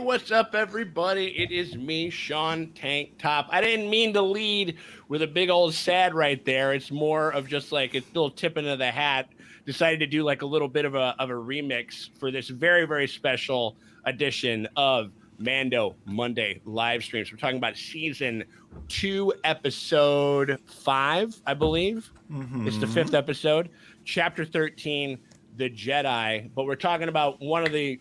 what's up, everybody? It is me, Sean Tank Top. I didn't mean to lead with a big old sad right there. It's more of just like it's still tipping of the hat. Decided to do like a little bit of a remix for this very, very special edition of Mando Monday live streams. We're talking about season 2, episode 5, I believe. It's the 5th episode, chapter 13. The Jedi, but we're talking about one of the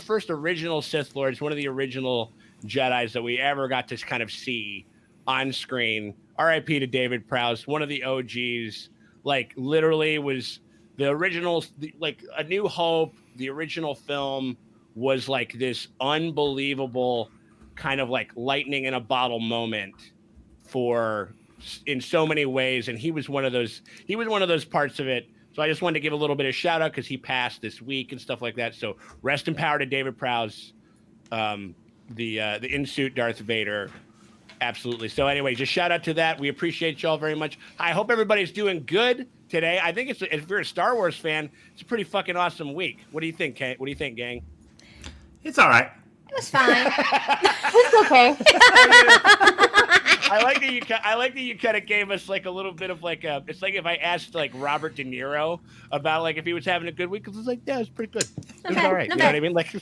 first original Sith Lords, one of the original Jedis that we ever got to kind of see on screen. R.I.P. to David Prowse, one of the OGs. Like literally was the original, like A New Hope. The original film was like this unbelievable kind of like lightning in a bottle moment in so many ways, and he was one of those parts of it. So I just wanted to give a little bit of shout out because he passed this week and stuff like that. So rest in power to David Prowse, the in-suit Darth Vader. Absolutely. So anyway, just shout out to that. We appreciate y'all very much. I hope everybody's doing good today. I think if you're a Star Wars fan, it's a pretty fucking awesome week. What do you think, Kate? What do you think, gang? It's all right. It was fine. It's okay. I like that you kind of gave us like a little bit of like it's like if I asked like Robert De Niro about like if he was having a good week, because it's like, yeah, it's pretty good. It was all right. You know what I mean? Like,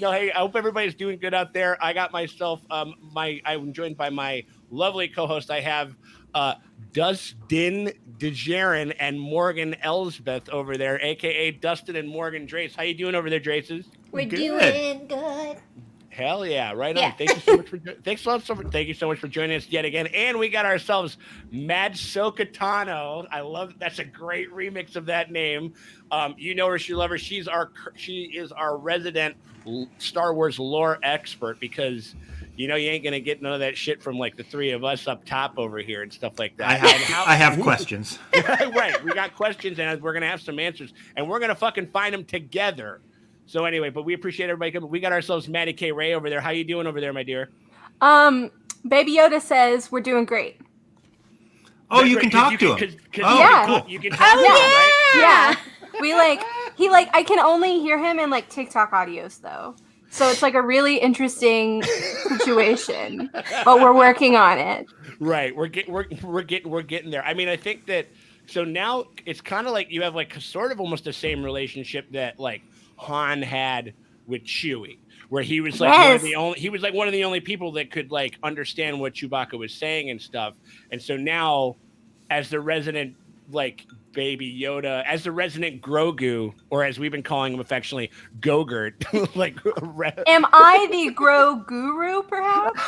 no, hey, I hope everybody's doing good out there. I got myself I'm joined by my lovely co-host. I have Dustin DeJaren and Morgan Elsbeth over there, aka Dustin and Morgan Drace. How you doing over there, Draces? We're doing good. Hell yeah, right on. Yeah. Thank you so much for joining us yet again. And we got ourselves Mad Sokatano. I love that's a great remix of that name. You know her, you love her. She is our resident Star Wars lore expert because you know you ain't gonna get none of that shit from like the three of us up top over here and stuff like that. I have questions. Right, we got questions and we're gonna have some answers and we're gonna fucking find them together. So anyway, but we appreciate everybody coming. We got ourselves Maddie K. Ray over there. How you doing over there, my dear? Baby Yoda says we're doing great. Oh, you can talk to him. Yeah. Cool. You can talk to him, right? Yeah. I can only hear him in like TikTok audios though. So it's like a really interesting situation, but we're working on it. Right. We're getting there. I mean, I think that so now it's kind of like you have like sort of almost the same relationship that like Han had with Chewie, where he was like one of the only people that could like understand what Chewbacca was saying and stuff. And so now, as the resident like Baby Yoda, as the resident Grogu, or as we've been calling him affectionately, GOGURT. Like, am I the Grow Guru, perhaps?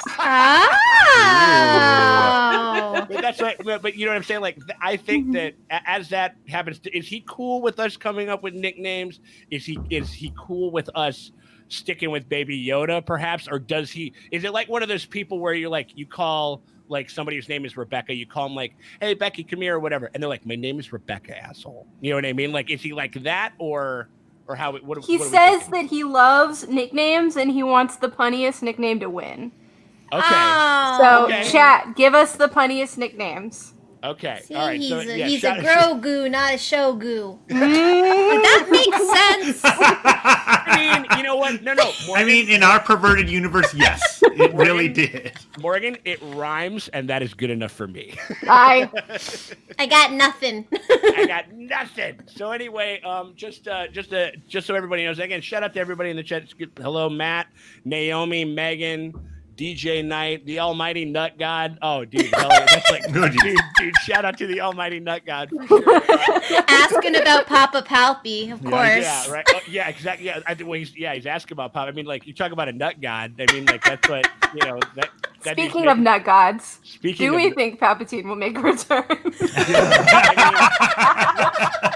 Oh, but that's right. But you know what I'm saying? Like, I think that as that happens, is he cool with us coming up with nicknames? Is he cool with us sticking with Baby Yoda, perhaps, or is it like one of those people where you're like you call like somebody whose name is Rebecca, you call them like, hey, Becky, come here or whatever. And they're like, my name is Rebecca, asshole. You know what I mean? Like, is he like that or how it, he says that he loves nicknames and he wants the punniest nickname to win. Okay. So chat, give us the punniest nicknames. Okay. See, all right. he's so, a Grogu, not a Shogu. That makes sense. I mean, you know what? No. Morgan, I mean, in our perverted universe, yes, it really did. Morgan, it rhymes, and that is good enough for me. I got nothing. I got nothing. So anyway, just so everybody knows, again, shout out to everybody in the chat. Hello, Matt, Naomi, Megan, DJ Knight, the Almighty Nut God. Oh, dude, that's like, dude, shout out to the Almighty Nut God. For sure. Asking about Papa Palpy, of course. Yeah, right. Oh, yeah, exactly. Yeah, he's asking about Papa. I mean, like, you talk about a nut god. I mean, like, that's what, you know. Speaking of nut gods, do we think Palpatine will make a return?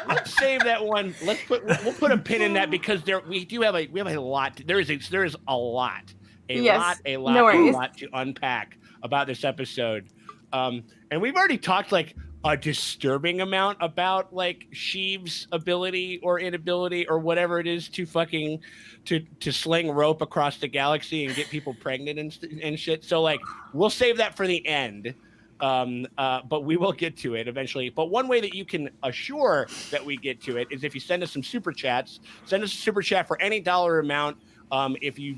Let's save that one. We'll put a pin in that because we have a lot. There is a lot. A lot to unpack about this episode. And we've already talked like a disturbing amount about like Sheev's ability or inability or whatever it is to fucking to sling rope across the galaxy and get people pregnant and shit. So like we'll save that for the end. But we will get to it eventually. But one way that you can assure that we get to it is if you send us some super chats. Send us a super chat for any dollar amount. If you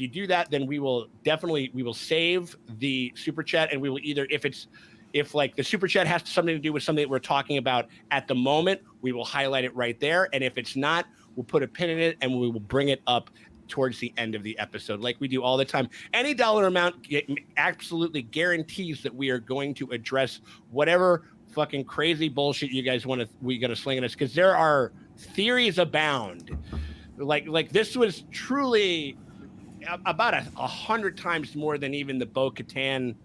do that, then we will save the super chat, and we will either, if like the super chat has something to do with something that we're talking about at the moment, we will highlight it right there. And if it's not, we'll put a pin in it and we will bring it up towards the end of the episode, like we do all the time. Any dollar amount absolutely guarantees that we are going to address whatever fucking crazy bullshit you guys want to sling at us, because there are theories abound. Like this was truly about 100 times more than even the Bo-Katan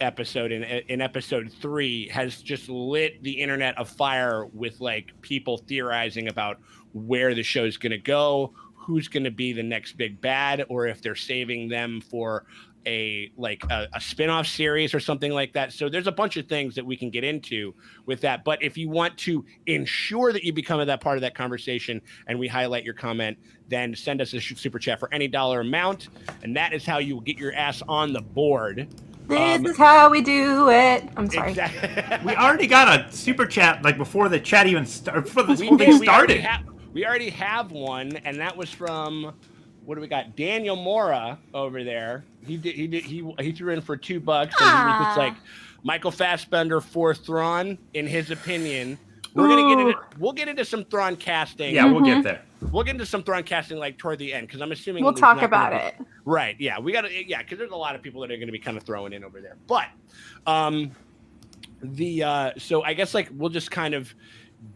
episode in episode 3 has just lit the internet afire with like people theorizing about where the show's going to go, who's going to be the next big bad, or if they're saving them for a spin-off series or something like that. So there's a bunch of things that we can get into with that. But if you want to ensure that you become that part of that conversation and we highlight your comment, then send us a super chat for any dollar amount, and that is how you will get your ass on the board. This is how we do it. I'm sorry. Exactly. We already got a super chat like before the chat even before this whole thing started. We already have one, and that was from, what do we got? Daniel Mora over there. He threw in for $2, and he was just like, Michael Fassbender for Thrawn, in his opinion. We'll get into some Thrawn casting. Yeah, we'll get there. We'll get into some Thrawn casting like toward the end, because I'm assuming we'll talk about it. Right? Yeah, because there's a lot of people that are going to be kind of throwing in over there. But so I guess like we'll just kind of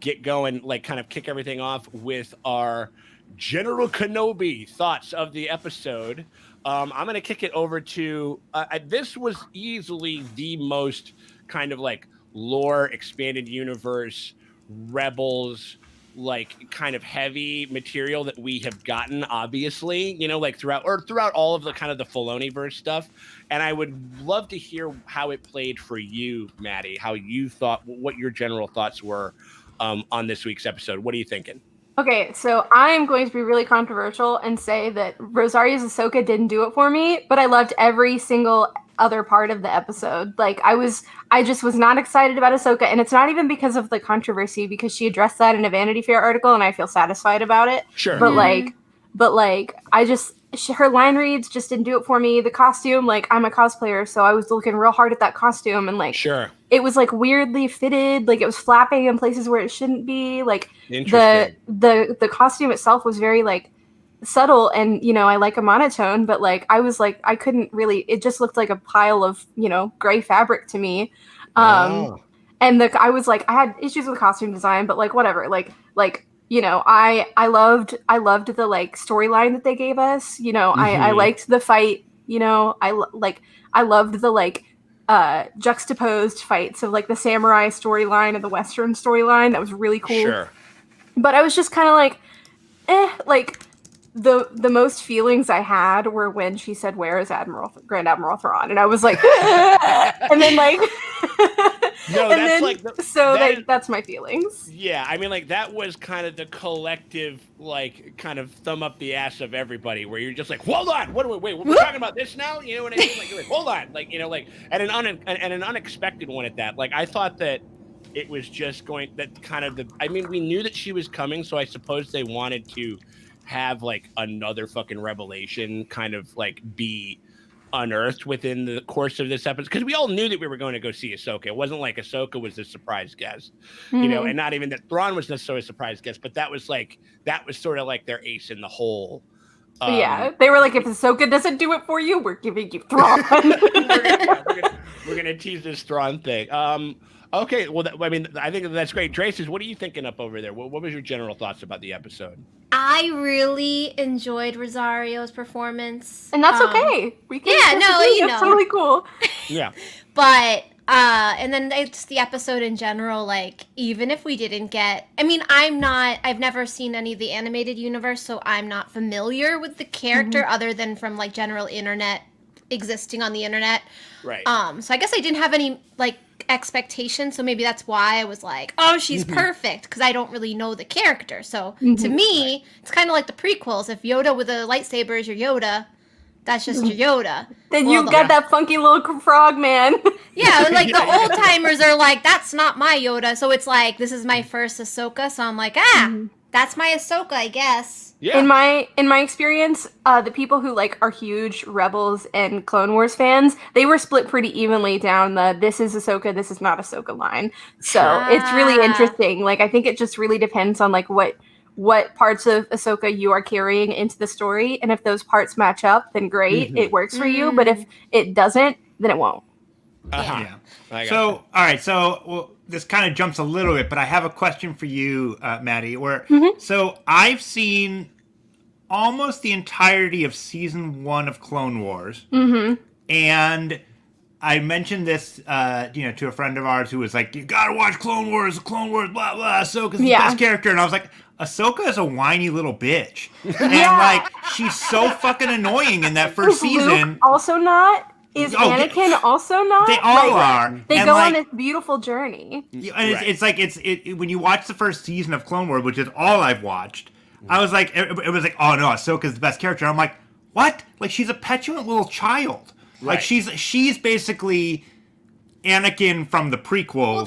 get going, like kind of kick everything off with our General Kenobi thoughts of the episode. I'm going to kick it over to this was easily the most kind of like lore, expanded universe, Rebels, like kind of heavy material that we have gotten, obviously, like throughout all of the kind of the Filoni-verse stuff. And I would love to hear how it played for you, Maddie, how you thought, what your general thoughts were on this week's episode. What are you thinking? Okay, so I'm going to be really controversial and say that Rosario's Ahsoka didn't do it for me, but I loved every single other part of the episode. Like I just was not excited about Ahsoka, and it's not even because of the controversy, because she addressed that in a Vanity Fair article, and I feel satisfied about it. Sure. But her line reads just didn't do it for me. The costume, like I'm a cosplayer, so I was looking real hard at that costume, and like sure, it was like weirdly fitted, like it was flapping in places where it shouldn't be. Like the costume itself was very like subtle, and I like a monotone, but like I was like I couldn't really. It just looked like a pile of gray fabric to me. And I was like I had issues with costume design, but like whatever. I loved the like storyline that they gave us. I liked the fight. I loved the like juxtaposed fights of like the samurai storyline and the Western storyline. That was really cool. Sure. But I was just kind of like, like the most feelings I had were when she said, "Where is Grand Admiral Thrawn?" And I was like, and then like. No, that's my feelings. Yeah, I mean, like that was kind of the collective, like, kind of thumb up the ass of everybody, where you're just like, hold on, we're talking about this now? You know what I mean? Like, you're like, hold on, like, and an unexpected one at that. Like, I thought that it was just going that kind of we knew that she was coming, so I suppose they wanted to have like another fucking revelation kind of like be unearthed within the course of this episode, because we all knew that we were going to go see Ahsoka. It wasn't like Ahsoka was the surprise guest, and not even that Thrawn was necessarily a surprise guest, but that was sort of like their ace in the hole. Yeah, they were like, if Ahsoka doesn't do it for you, we're giving you Thrawn. we're gonna tease this Thrawn thing. Okay, well, I think that's great. Drases, what are you thinking up over there? What was your general thoughts about the episode? I really enjoyed Rosario's performance, and that's okay. We can that's totally cool. Yeah, but and then it's the episode in general. Like, even if we didn't get, I've never seen any of the animated universe, so I'm not familiar with the character other than from like general internet existing on the internet. Right. So I guess I didn't have any like expectations, so maybe that's why I was like, oh, she's perfect, because I don't really know the character. So to me, it's kind of like the prequels. If Yoda with a lightsaber is your Yoda, that's just your Yoda. Then you got that funky little frog man. Yeah, like the old timers are like, that's not my Yoda. So it's like, this is my first Ahsoka, so I'm like, That's my Ahsoka, I guess. Yeah. In my experience, the people who like are huge Rebels and Clone Wars fans, they were split pretty evenly down the this is Ahsoka, this is not Ahsoka line. So it's really interesting. Like I think it just really depends on like what parts of Ahsoka you are carrying into the story, and if those parts match up, then great, it works for you. But if it doesn't, then it won't. Yeah. So, all right. So, this kind of jumps a little bit, but I have a question for you, Maddie. So I've seen almost the entirety of season 1 of Clone Wars, and I mentioned this, to a friend of ours who was like, "You gotta watch Clone Wars, blah blah. Ahsoka's the best character," and I was like, "Ahsoka is a whiny little bitch, and like she's so fucking annoying in that first season." Luke also not. Is Anakin also not? They all are. They go on this beautiful journey. And it's like when you watch the first season of Clone Wars, which is all I've watched, I was like, it was like, oh no, Ahsoka's the best character. I'm like, what? Like she's a petulant little child. Right. Like she's basically Anakin from the prequels.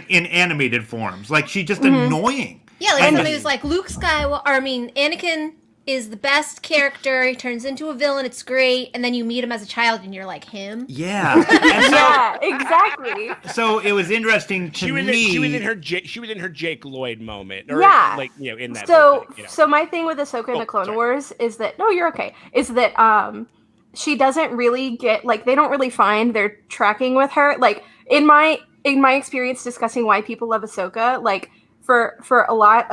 In animated forms. Like she's just annoying. Yeah, like somebody was like Luke Skywalker. Anakin is the best character. He turns into a villain. It's great. And then you meet him as a child, and you're like him. Yeah. Yeah, exactly. So it was interesting to me. She was in her Jake Lloyd moment. Or like in that. So so my thing with Ahsoka in the Clone Wars is that you're okay. Is that she doesn't really get like they don't really find their tracking with her. Like in my experience discussing why people love Ahsoka, like for a lot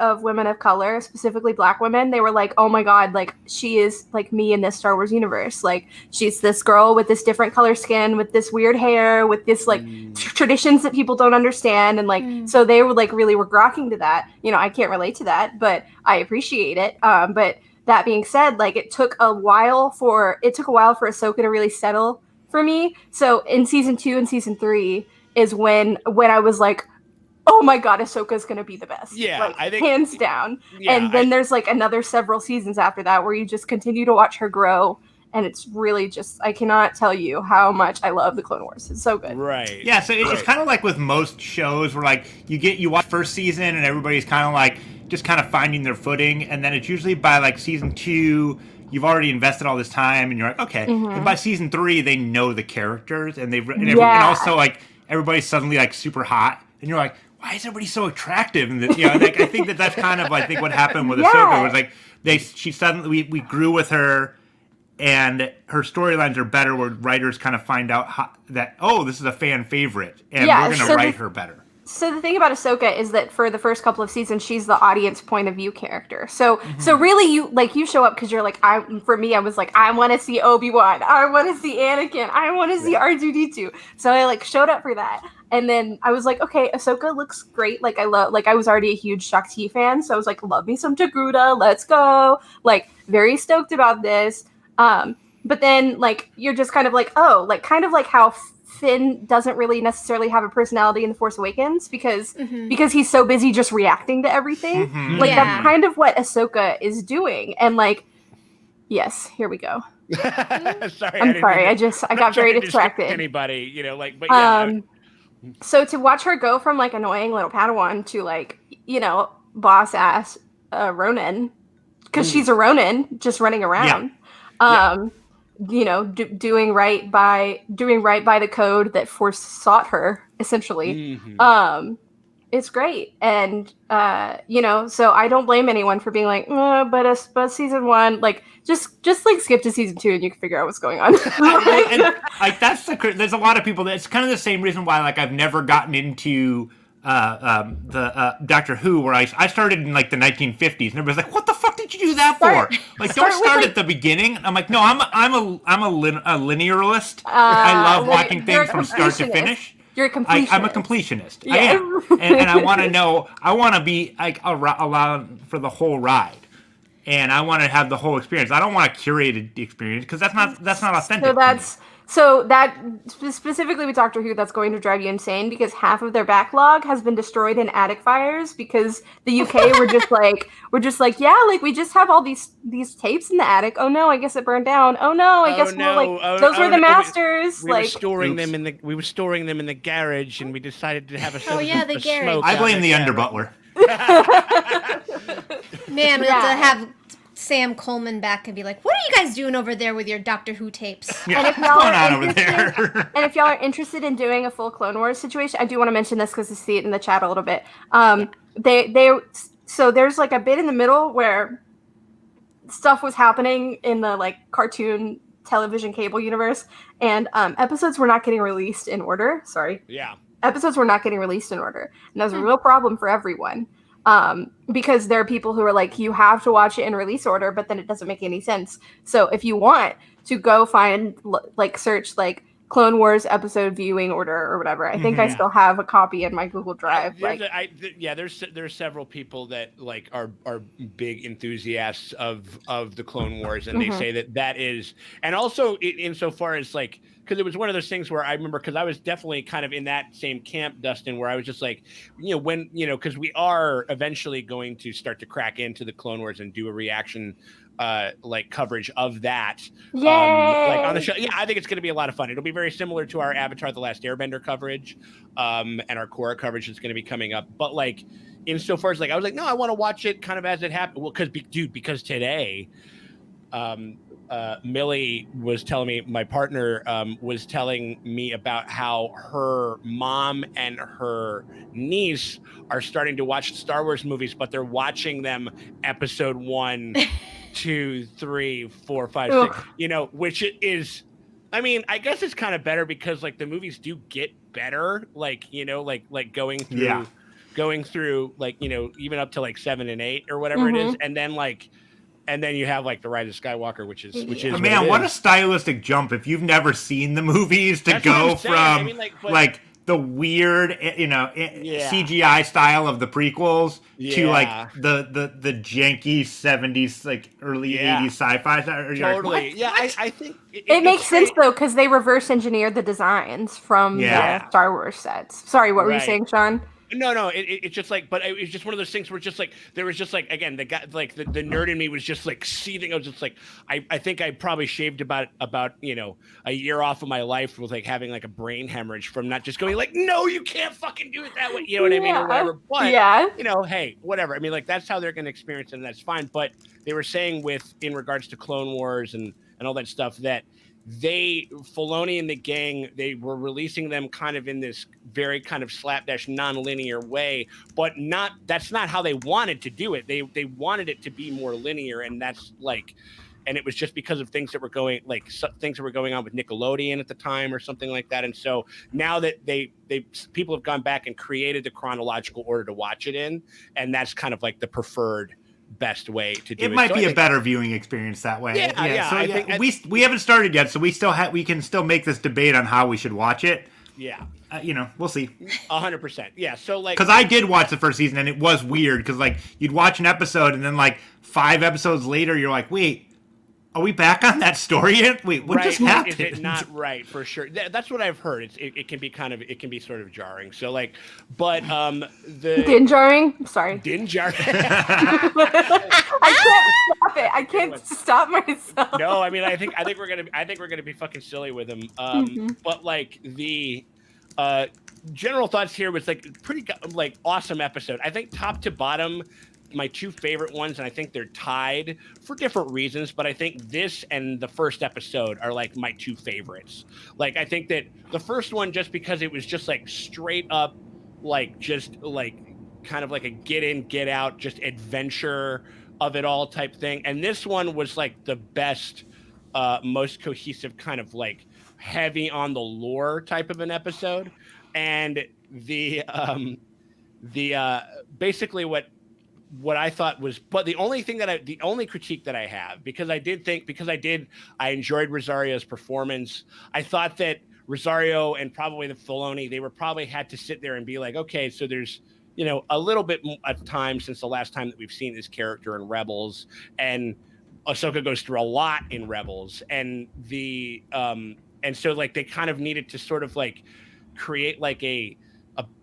of women of color, specifically Black women, they were like, oh my god, like she is like me in this Star Wars universe. Like she's this girl with this different color skin, with this weird hair, with this like traditions that people don't understand. And like, so they were like really were grokking to that. I can't relate to that, but I appreciate it. But that being said, like it took a while for Ahsoka to really settle for me. So in season 2 and season 3 is when I was like, oh my god, Ahsoka's gonna be the best. Yeah, like, I think hands down. Yeah, and then there's like another several seasons after that where you just continue to watch her grow, and it's really just I cannot tell you how much I love the Clone Wars. It's so good. Right. Yeah, so it's kind of like with most shows where like you watch first season and everybody's kind of like just kind of finding their footing, and then it's usually by like season 2 you've already invested all this time and you're like, okay. And by season 3 they know the characters and and also like everybody's suddenly like super hot and you're like, why is everybody so attractive? And like, I think that's kind of I think what happened with Ahsoka was like she suddenly we grew with her, and her storylines are better where writers kind of find out that this is a fan favorite, and we're going to write her better. So the thing about Ahsoka is that for the first couple of seasons, she's the audience point of view character. So really you show up because you're like, I was like, I want to see Obi-Wan, I want to see Anakin, I want to see R2-D2. So I like showed up for that. And then I was like, okay, Ahsoka looks great. Like I was already a huge Shakti fan. So I was like, love me some Togruta, let's go. Like very stoked about this. But then like, you're just kind of like, kind of like how Finn doesn't really necessarily have a personality in The Force Awakens because he's so busy just reacting to everything. That's kind of what Ahsoka is doing. And like, yes, here we go. I'm sorry. I got very distracted. Anybody, but yeah. So to watch her go from like annoying little Padawan to like, boss ass Ronin, because she's a Ronin just running around. Doing right by the code that Force sought her, essentially. It's great. And so I don't blame anyone for being like, but season 1, like just like skip to season 2 and you can figure out what's going on. and like there's a lot of people it's kind of the same reason why like I've never gotten into the Doctor Who, where I started in like the 1950s, and everybody's like, "What the fuck did you do that for?" Like, don't start at the beginning. I'm like, no, I'm a linearist. I love watching things from start to finish. You're a completionist. I'm a completionist. Yeah. I am, and I want to know. I want to be like allowed for the whole ride, and I want to have the whole experience. I don't want a curated experience because that's not authentic. So that specifically with Doctor Who, that's going to drive you insane because half of their backlog has been destroyed in attic fires because the UK were just like, yeah, like we just have all these tapes in the attic. Oh no, I guess it burned down. Oh no, I guess those were the masters. We were storing them in the garage, and we decided to have a the garage. smoke. I blame the underbutler. Man, we have to have Sam Coleman back and be like, "What are you guys doing over there with your Doctor Who tapes?" Yeah, And if what's y'all going are on over there? And if y'all are interested in doing a full Clone Wars situation, I do want to mention this because I see it in the chat a little bit. So there's like a bit in the middle where stuff was happening in the like cartoon television cable universe, and episodes were not getting released in order. Sorry. Yeah. Episodes were not getting released in order, and that was a real problem for everyone. Because there are people who are like, you have to watch it in release order, but then it doesn't make any sense. So if you want to go find, like, search like Clone Wars episode viewing order or whatever, I think I still have a copy in my Google Drive. There's several people that like are big enthusiasts of the Clone Wars, and they say that is, and also insofar as like, because it was one of those things where I remember, because I was definitely kind of in that same camp, Dustin, where I was just like, because we are eventually going to start to crack into the Clone Wars and do a reaction like coverage of that. Yay! Like on the show. Yeah, I think it's going to be a lot of fun. It'll be very ssimilar to our Avatar: The Last Airbender coverage, and our Korra coverage that's going to be coming up. But like, insofar as like, I was like, no, I want to watch it kind of as it happened. Well, because today, Millie was telling me, my partner was telling me about how her mom and her niece are starting to watch Star Wars movies, but they're watching them episode 1, 2, 3, 4, 5, 6, which is, I mean, I guess it's kind of better because like the movies do get better, like, like going through like, even up to like 7 and 8 or whatever it is. And then you have like the Rise of Skywalker, which is man, what a stylistic jump if you've never seen the movies to go from like the weird, CGI style of the prequels to like the janky 70s, like early 80s sci-fi. Totally. Like, yeah, I think it makes sense though, because they reverse engineered the designs from the Star Wars sets. Sorry, what were you saying, Sean? No, it's just like, but it was just one of those things where just like, there was just like, again, the guy, like the nerd in me was just like seething. I was just like, I think I probably shaved about, a year off of my life with like having like a brain hemorrhage from not just going like, no, you can't fucking do it that way. You know what I mean? Or whatever. But, hey, whatever. I mean, like, that's how they're going to experience it, and that's fine. But they were saying in regards to Clone Wars and all that stuff, that Filoni and the gang, they were releasing them kind of in this very kind of slapdash non-linear way, but that's not how they wanted to do it. They wanted it to be more linear, and that's like, and it was just because of things that were going on with Nickelodeon at the time or something like that. And so now that people have gone back and created the chronological order to watch it in, and that's kind of like the preferred best way to do it. It might be a better viewing experience that way. We haven't started yet, so we can still make this debate on how we should watch it. Yeah. We'll see. 100%. Yeah. So like, because I did watch the first season and it was weird because like you'd watch an episode and then like 5 episodes later you're like, wait, are we back on that story yet? Wait, what just happened? Is it not right? For sure. That's what I've heard. It can be sort of jarring. So like, but din jarring. Sorry. Din jarring. I can't stop it. I can't stop myself. No, I mean, I think we're gonna be fucking silly with him. But like the general thoughts here was like pretty like awesome episode. I think top to bottom, my 2 favorite ones, and I think they're tied for different reasons, but I think this and the first episode are like my 2 favorites. Like, I think that the first one, just because it was just like straight up, like just like kind of like a get in, get out, just adventure of it all type thing. And this one was like the best, most cohesive kind of like heavy on the lore type of an episode. And the basically what I thought was, but the only critique that I have, because I enjoyed Rosario's performance. I thought that Rosario and probably the Filoni, they were probably had to sit there and be like, okay, so there's, a little bit of time since the last time that we've seen this character in Rebels, and Ahsoka goes through a lot in Rebels, and and so like they kind of needed to sort of like create like a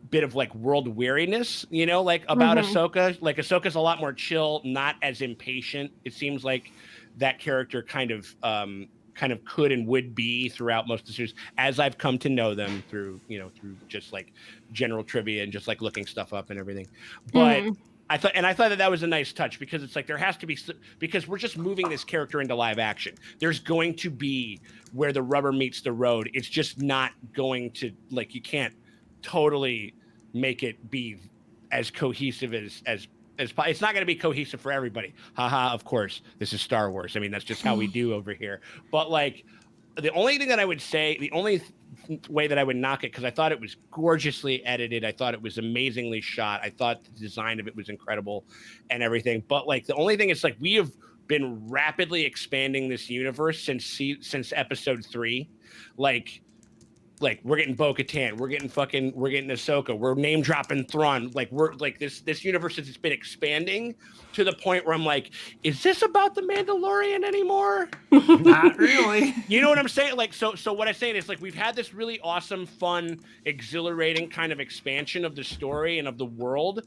bit of like world weariness, like about Ahsoka. Like Ahsoka's a lot more chill, not as impatient. It seems like that character kind of kind of could and would be throughout most of the series, as I've come to know them through through just like general trivia and just like looking stuff up and everything. But I thought that was a nice touch, because it's like there has to be, because we're just moving this character into live action. There's going to be where the rubber meets the road. It's just not going to, like, you can't totally make it be as cohesive as it's not going to be cohesive for everybody. Haha, of course, this is Star Wars. I mean, that's just how we do over here. But like, the only thing that I would say, the only way that I would knock it, because I thought it was gorgeously edited, I thought it was amazingly shot, I thought the design of it was incredible and everything. But like, the only thing is, like, we have been rapidly expanding this universe since episode 3. Like we're getting Bo-Katan, we're getting Ahsoka, we're name dropping Thrawn. Like, we're like, this universe has just been expanding to the point where I'm like, is this about the Mandalorian anymore? Not really. You know what I'm saying? Like, so what I'm saying is, like, we've had this really awesome, fun, exhilarating kind of expansion of the story and of the world.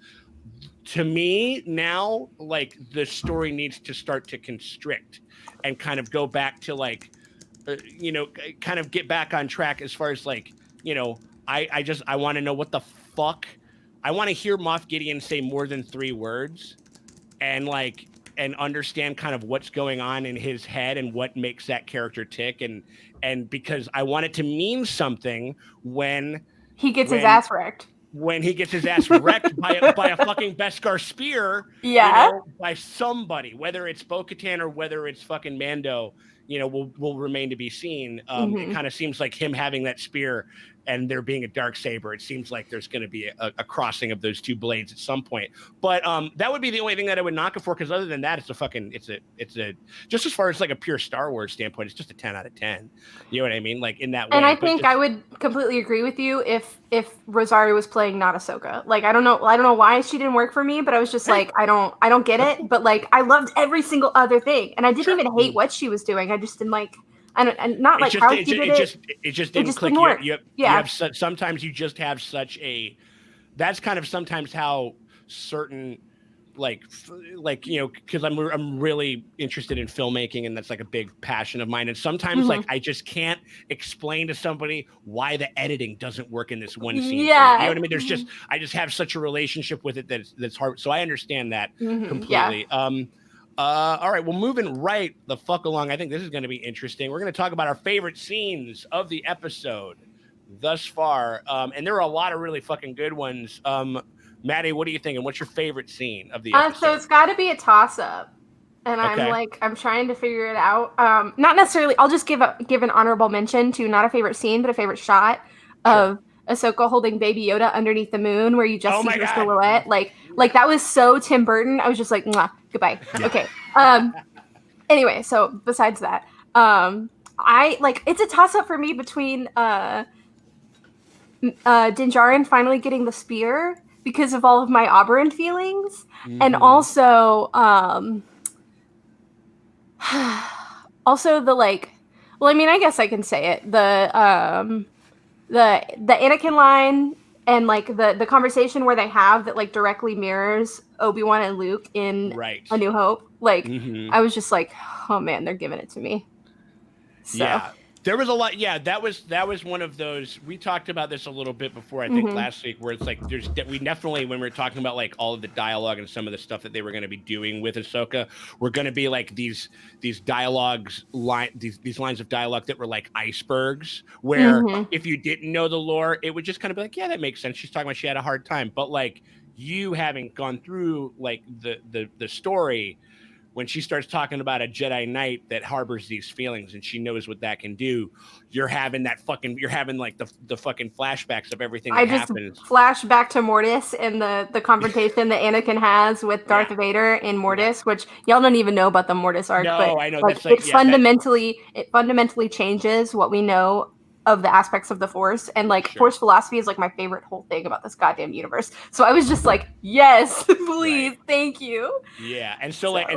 To me now, like, the story needs to start to constrict and kind of go back to like, kind of get back on track as far as like, I want to know what the fuck. I want to hear Moff Gideon say more than 3 words and like, and understand kind of what's going on in his head and what makes that character tick. And because I want it to mean something when he gets his ass wrecked. When he gets his ass wrecked by a fucking Beskar spear, by somebody, whether it's Bo-Katan or whether it's fucking Mando, will remain to be seen. It kind of seems like him having that spear and there being a dark saber, it seems like there's going to be a crossing of those 2 blades at some point. But that would be the only thing that I would knock it for, because other than that, it's a just as far as like a pure Star Wars standpoint, it's just a 10 out of 10. You know what I mean? Like, in that way. And I think I would completely agree with you if Rosario was playing not Ahsoka. Like, I don't know why she didn't work for me, but I was just like, I don't get it. But like, I loved every single other thing, and I didn't even hate what she was doing. I just didn't like. And not like how she did it. It just didn't click. Didn't work. Sometimes you just have such a. That's kind of sometimes how certain, because I'm really interested in filmmaking, and that's like a big passion of mine. And sometimes like I just can't explain to somebody why the editing doesn't work in this one scene. Yeah, you know what I mean. I just have such a relationship with it that's hard. So I understand that completely. Yeah. All right, well, moving right the fuck along. I think this is going to be interesting. We're going to talk about our favorite scenes of the episode thus far. And there are a lot of really fucking good ones. Maddie, what are you thinking? What's your favorite scene of the episode? So it's got to be a toss-up. And I'm trying to figure it out. Not necessarily, I'll just give an honorable mention to not a favorite scene, but a favorite shot of Ahsoka holding Baby Yoda underneath the moon, where you just see her silhouette. Like that was so Tim Burton. I was just like, mwah, goodbye. Yeah. Okay. Anyway, so besides that, I like, it's a toss up for me between Din Djarin finally getting the spear because of all of my Oberyn feelings, and also the like. Well, I mean, I guess I can say it. The Anakin line. And like the conversation where they have that like directly mirrors Obi-Wan and Luke in A New Hope. Like I was just like, oh man, they're giving it to me. So. Yeah, there was a lot. Yeah, that was one of those. We talked about this a little bit before, I think last week, where it's like we definitely, when we were talking about like all of the dialogue and some of the stuff that they were going to be doing with Ahsoka, were going to be like these dialogues these lines of dialogue that were like icebergs, where if you didn't know the lore, it would just kind of be like, yeah, that makes sense. She's talking about she had a hard time, but like you having gone through like the story. When she starts talking about a Jedi Knight that harbors these feelings and she knows what that can do, you're having like the fucking flashbacks of everything that happens. I just flash back to Mortis and the confrontation that Anakin has with Darth Vader in Mortis, which y'all don't even know about the Mortis arc. No, but I know. Like, it fundamentally changes what we know of the aspects of the Force, and like Force philosophy is like my favorite whole thing about this goddamn universe. So I was just like, yes, please, thank you. Yeah, and so it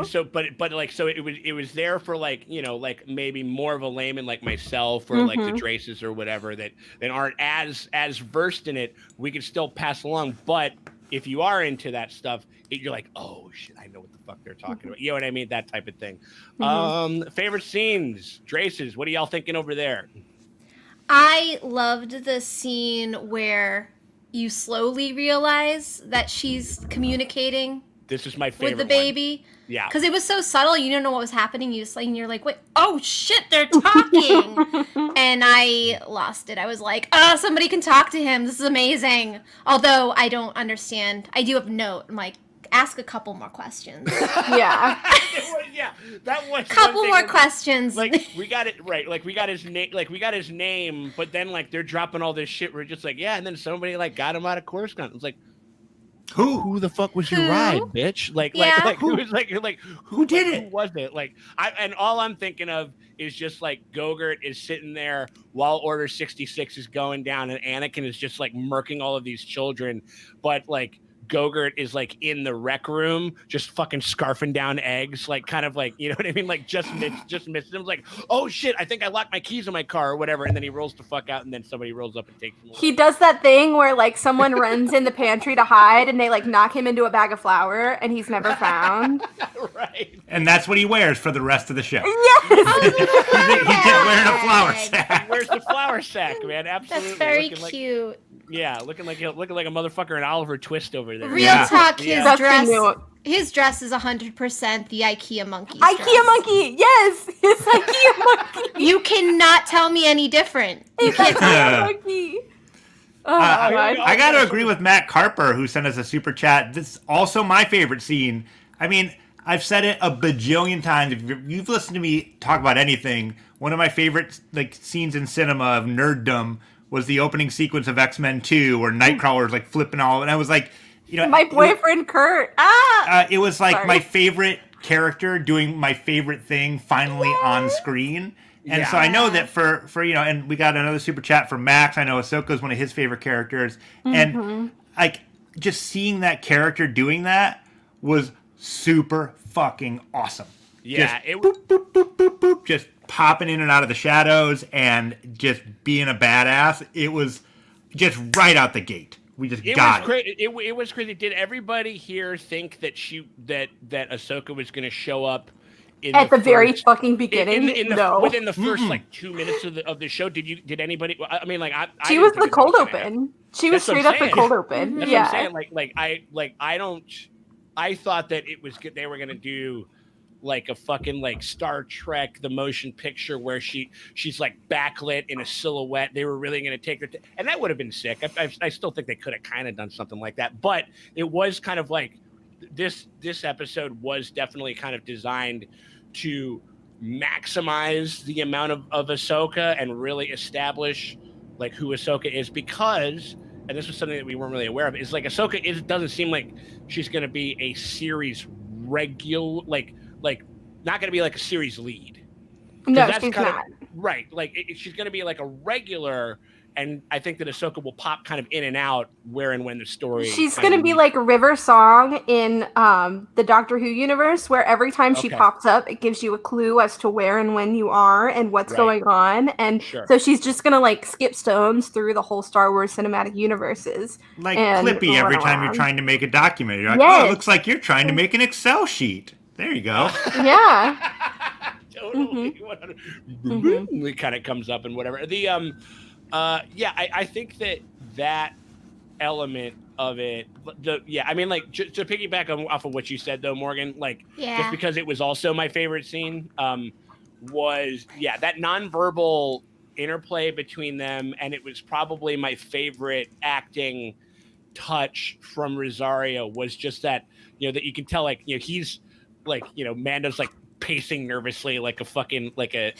was there for like, like maybe more of a layman like myself or like the Drases or whatever that aren't as versed in it. We could still pass along, but if you are into that stuff, you're like, oh shit, I know what the fuck they're talking about. You know what I mean? That type of thing. Favorite scenes, Draces. What are y'all thinking over there? I loved the scene where you slowly realize that she's communicating This is my favorite with the baby. One. Yeah. Because it was so subtle, you don't know what was happening. You just like, and you're like, wait, oh shit, they're talking. And I lost it. I was like, oh, somebody can talk to him. This is amazing. Although I don't understand. I do have a note. I'm like, ask a couple more questions. Yeah. Yeah, that was couple more questions. Like we got it right. Like we got his name. Like we got his name. But then like they're dropping all this shit. We're just like, yeah. And then somebody like got him out of Coruscant. It's like, who the fuck was your ride, bitch? Like who was like who did it? Who was it? Like and all I'm thinking of is just like GOGURT is sitting there while Order 66 is going down, and Anakin is just like murking all of these children, but like GOGURT is like in the rec room, just fucking scarfing down eggs, like kind of like, you know what I mean? Like just missed him. Like, oh shit, I think I locked my keys in my car or whatever. And then he rolls the fuck out, and then somebody rolls up and takes him away. He does that thing where like someone runs in the pantry to hide, and they like knock him into a bag of flour, and he's never found. Right. And that's what he wears for the rest of the show. Yes. He's just wearing a flour sack. Where's the flour sack, man? Absolutely. That's very looking cute. Like, yeah, looking like a motherfucker in Oliver Twist over there. Real talk, his Yeah. dress is 100% the IKEA monkey. IKEA monkey, yes, his IKEA monkey. You cannot tell me any different. You can't tell IKEA monkey. Oh, God. I got to agree with Matt Carper, who sent us a super chat. This is also my favorite scene. I mean, I've said it a bajillion times. If you've listened to me talk about anything, one of my favorite like scenes in cinema of nerddom was the opening sequence of X-Men 2, where Nightcrawler's like flipping all, and I was like, you know, My boyfriend Kurt. it was like Sorry. my favorite character doing my favorite thing finally on screen. And so I know that for you know, and we got another super chat from Max. I know Ahsoka is one of his favorite characters, and like just seeing that character doing that was super fucking awesome. Yeah, just boop, boop, boop, boop, boop, just popping in and out of the shadows and just being a badass. It was just right out the gate. We just got it. It was crazy. Did everybody here think that that Ahsoka was going to show up At the very fucking beginning? No. Within the first like 2 minutes of the show? Did anybody? I mean, like she was the cold open. She was straight up the cold open. That's Yeah. what I'm saying. I thought that it was they were going to do like a fucking like Star Trek the motion picture where she's like backlit in a silhouette. They were really going to take her and that would have been sick. I still think they could have kind of done something like that, but it was kind of like this episode was definitely kind of designed to maximize the amount of Ahsoka and really establish like who Ahsoka is, because, and this was something that we weren't really aware of, is like Ahsoka doesn't seem like she's going to be a series regular, like not going to be like a series lead. No, she's not. Right. Like she's going to be like a regular, and I think that Ahsoka will pop kind of in and out where and when the story. She's going to be like River Song in the Doctor Who universe, where every time she pops up, it gives you a clue as to where and when you are and what's going on. And so she's just going to like skip stones through the whole Star Wars cinematic universes. Like Clippy every time you're trying to make a documentary. You're like, oh, it looks like you're trying to make an Excel sheet. There you go. Yeah. Totally. It kind of comes up and whatever. The I think that element of it, I mean, like, to piggyback off of what you said though, Morgan, like, just because it was also my favorite scene, was that nonverbal interplay between them, and it was probably my favorite acting touch from Rosario, was just that, you know, that you can tell, like, you know, he's like, you know, Mando's like pacing nervously like a fucking like a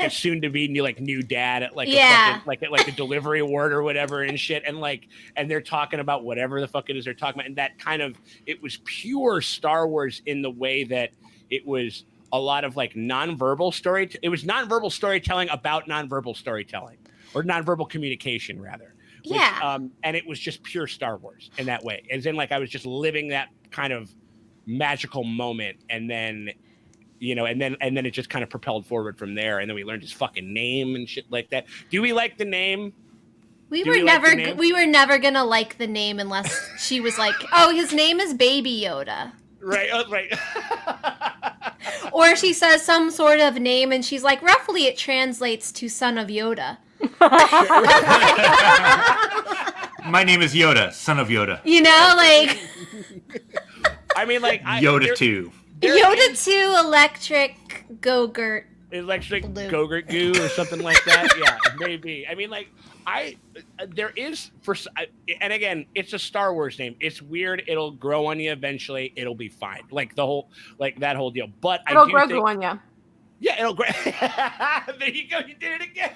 soon to be new dad at like a fucking, like a delivery ward or whatever and shit, and they're talking about whatever the fuck it is they're talking about, and that kind of, it was pure Star Wars in the way that it was a lot of like nonverbal story. It was nonverbal storytelling about nonverbal storytelling, or nonverbal communication rather. And it was just pure Star Wars in that way, as in like I was just living that kind of magical moment, and then, you know, and then it just kind of propelled forward from there, and then we learned his fucking name and shit like that. Do we like the name? We Do were we like the never name? we were never gonna like the name unless she was like, "Oh, his name is Baby Yoda," Right. Right. or she says some sort of name and she's like, roughly it translates to Son of Yoda. My name is Yoda, son of Yoda. You know, like I mean, like Yoda 2. Yoda 2 electric Go-Gurt. electric Blue. Go-Gurt goo or something like that. Yeah, maybe. I mean, like there is and again, it's a Star Wars name. It's weird. It'll grow on you eventually. It'll be fine. Like that whole deal. But It'll I do grow think, on you. yeah, it'll grow. There you go. You did it again.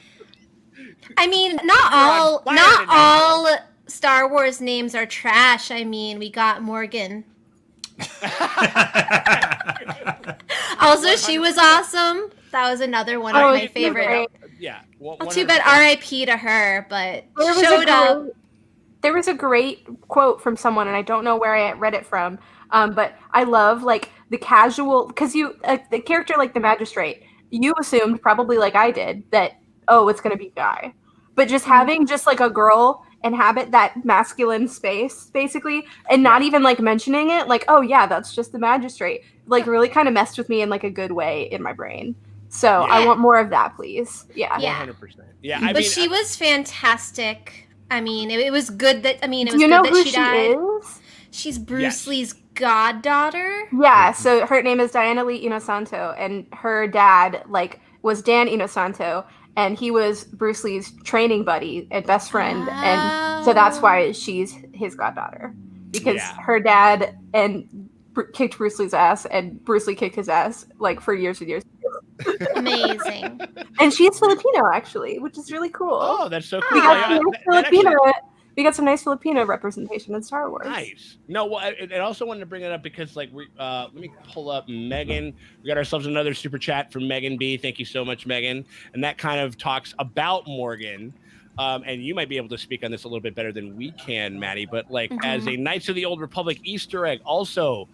I mean, You're not on fire not today, all Star Wars names are trash. I mean, we got Morgan. Also, she was awesome. That was another one of Oh, my she's favorite. great. Yeah. Well, too bad R.I.P. to her, but There was showed up. There was a great quote from someone, and I don't know where I read it from, but I love like the casual, because the character like the magistrate, you assumed probably like I did that, oh, it's gonna be a guy, but just having just like a girl inhabit that masculine space basically, and not even like mentioning it, like, oh yeah, that's just the magistrate, like really kind of messed with me in like a good way in my brain. So I want more of that, please. Yeah. 100%. Yeah. I But mean, she was fantastic. I mean, it was good that it Do was you good know that who she she died. is? She's Bruce Yes. Lee's goddaughter. Yeah, so her name is Diana Lee Inosanto, and her dad like was Dan Inosanto, and he was Bruce Lee's training buddy and best friend, and so that's why she's his goddaughter, because her dad kicked Bruce Lee's ass, and Bruce Lee kicked his ass like for years and years. Amazing. And she's Filipino actually, which is really cool. Oh, that's so cool. we got Yeah, some nice Filipino. We got some nice Filipino representation in Star Wars. Nice. No, well, I also wanted to bring it up because, like, let me pull up Megan. We got ourselves another super chat from Megan B. Thank you so much, Megan. And that kind of talks about Morgan. And you might be able to speak on this a little bit better than we can, Maddie. But like, as a Knights of the Old Republic Easter egg, also,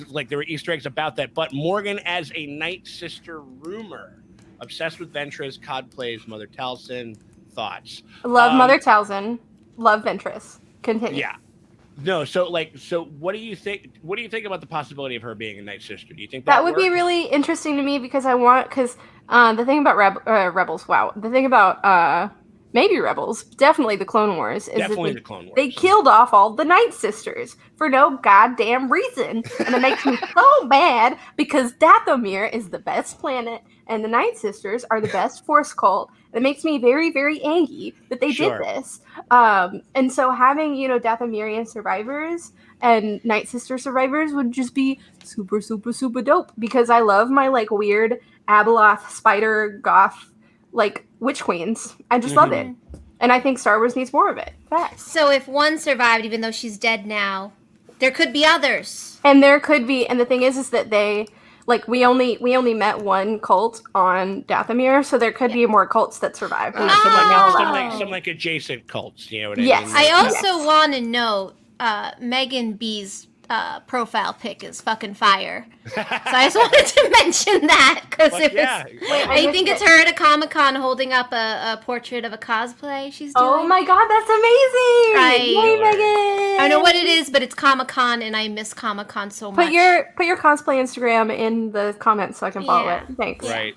like there were Easter eggs about that. But Morgan as a Night Sister rumor, obsessed with Ventress, cosplays Mother Talcin. Thoughts? Love Mother Talcin. Love Ventress. Continue. Yeah. No, so what do you think? What do you think about the possibility of her being a Night Sister? Do you think that would be really interesting to me, because the thing about Rebels, the thing about maybe Rebels, definitely the Clone Wars, is definitely the Clone Wars. They killed off all the Night Sisters for no goddamn reason, and it makes me so mad, because Dathomir is the best planet, and the Night Sisters are the best Force cult. It makes me very, very angry that they did this. And so having, Dathomirian survivors and Night Sister survivors would just be super, super, super dope, because I love my like weird Abeloth spider goth like witch queens. I just love it. And I think Star Wars needs more of it. Facts. So if one survived, even though she's dead now, there could be others. And there could be, and the thing is that they, like, we only met one cult on Dathomir, so there could be more cults that survive. Some like adjacent cults, you know what I mean? I also want to note Megan B's profile pic is fucking fire. So I just wanted to mention that, because it was. I think it's her at a Comic-Con holding up a portrait of a cosplay she's doing. Oh my god, that's amazing! Yay, Megan! I don't know what it is, but it's Comic-Con, and I miss Comic-Con so much. Put your cosplay Instagram in the comments so I can follow it. Thanks. Right.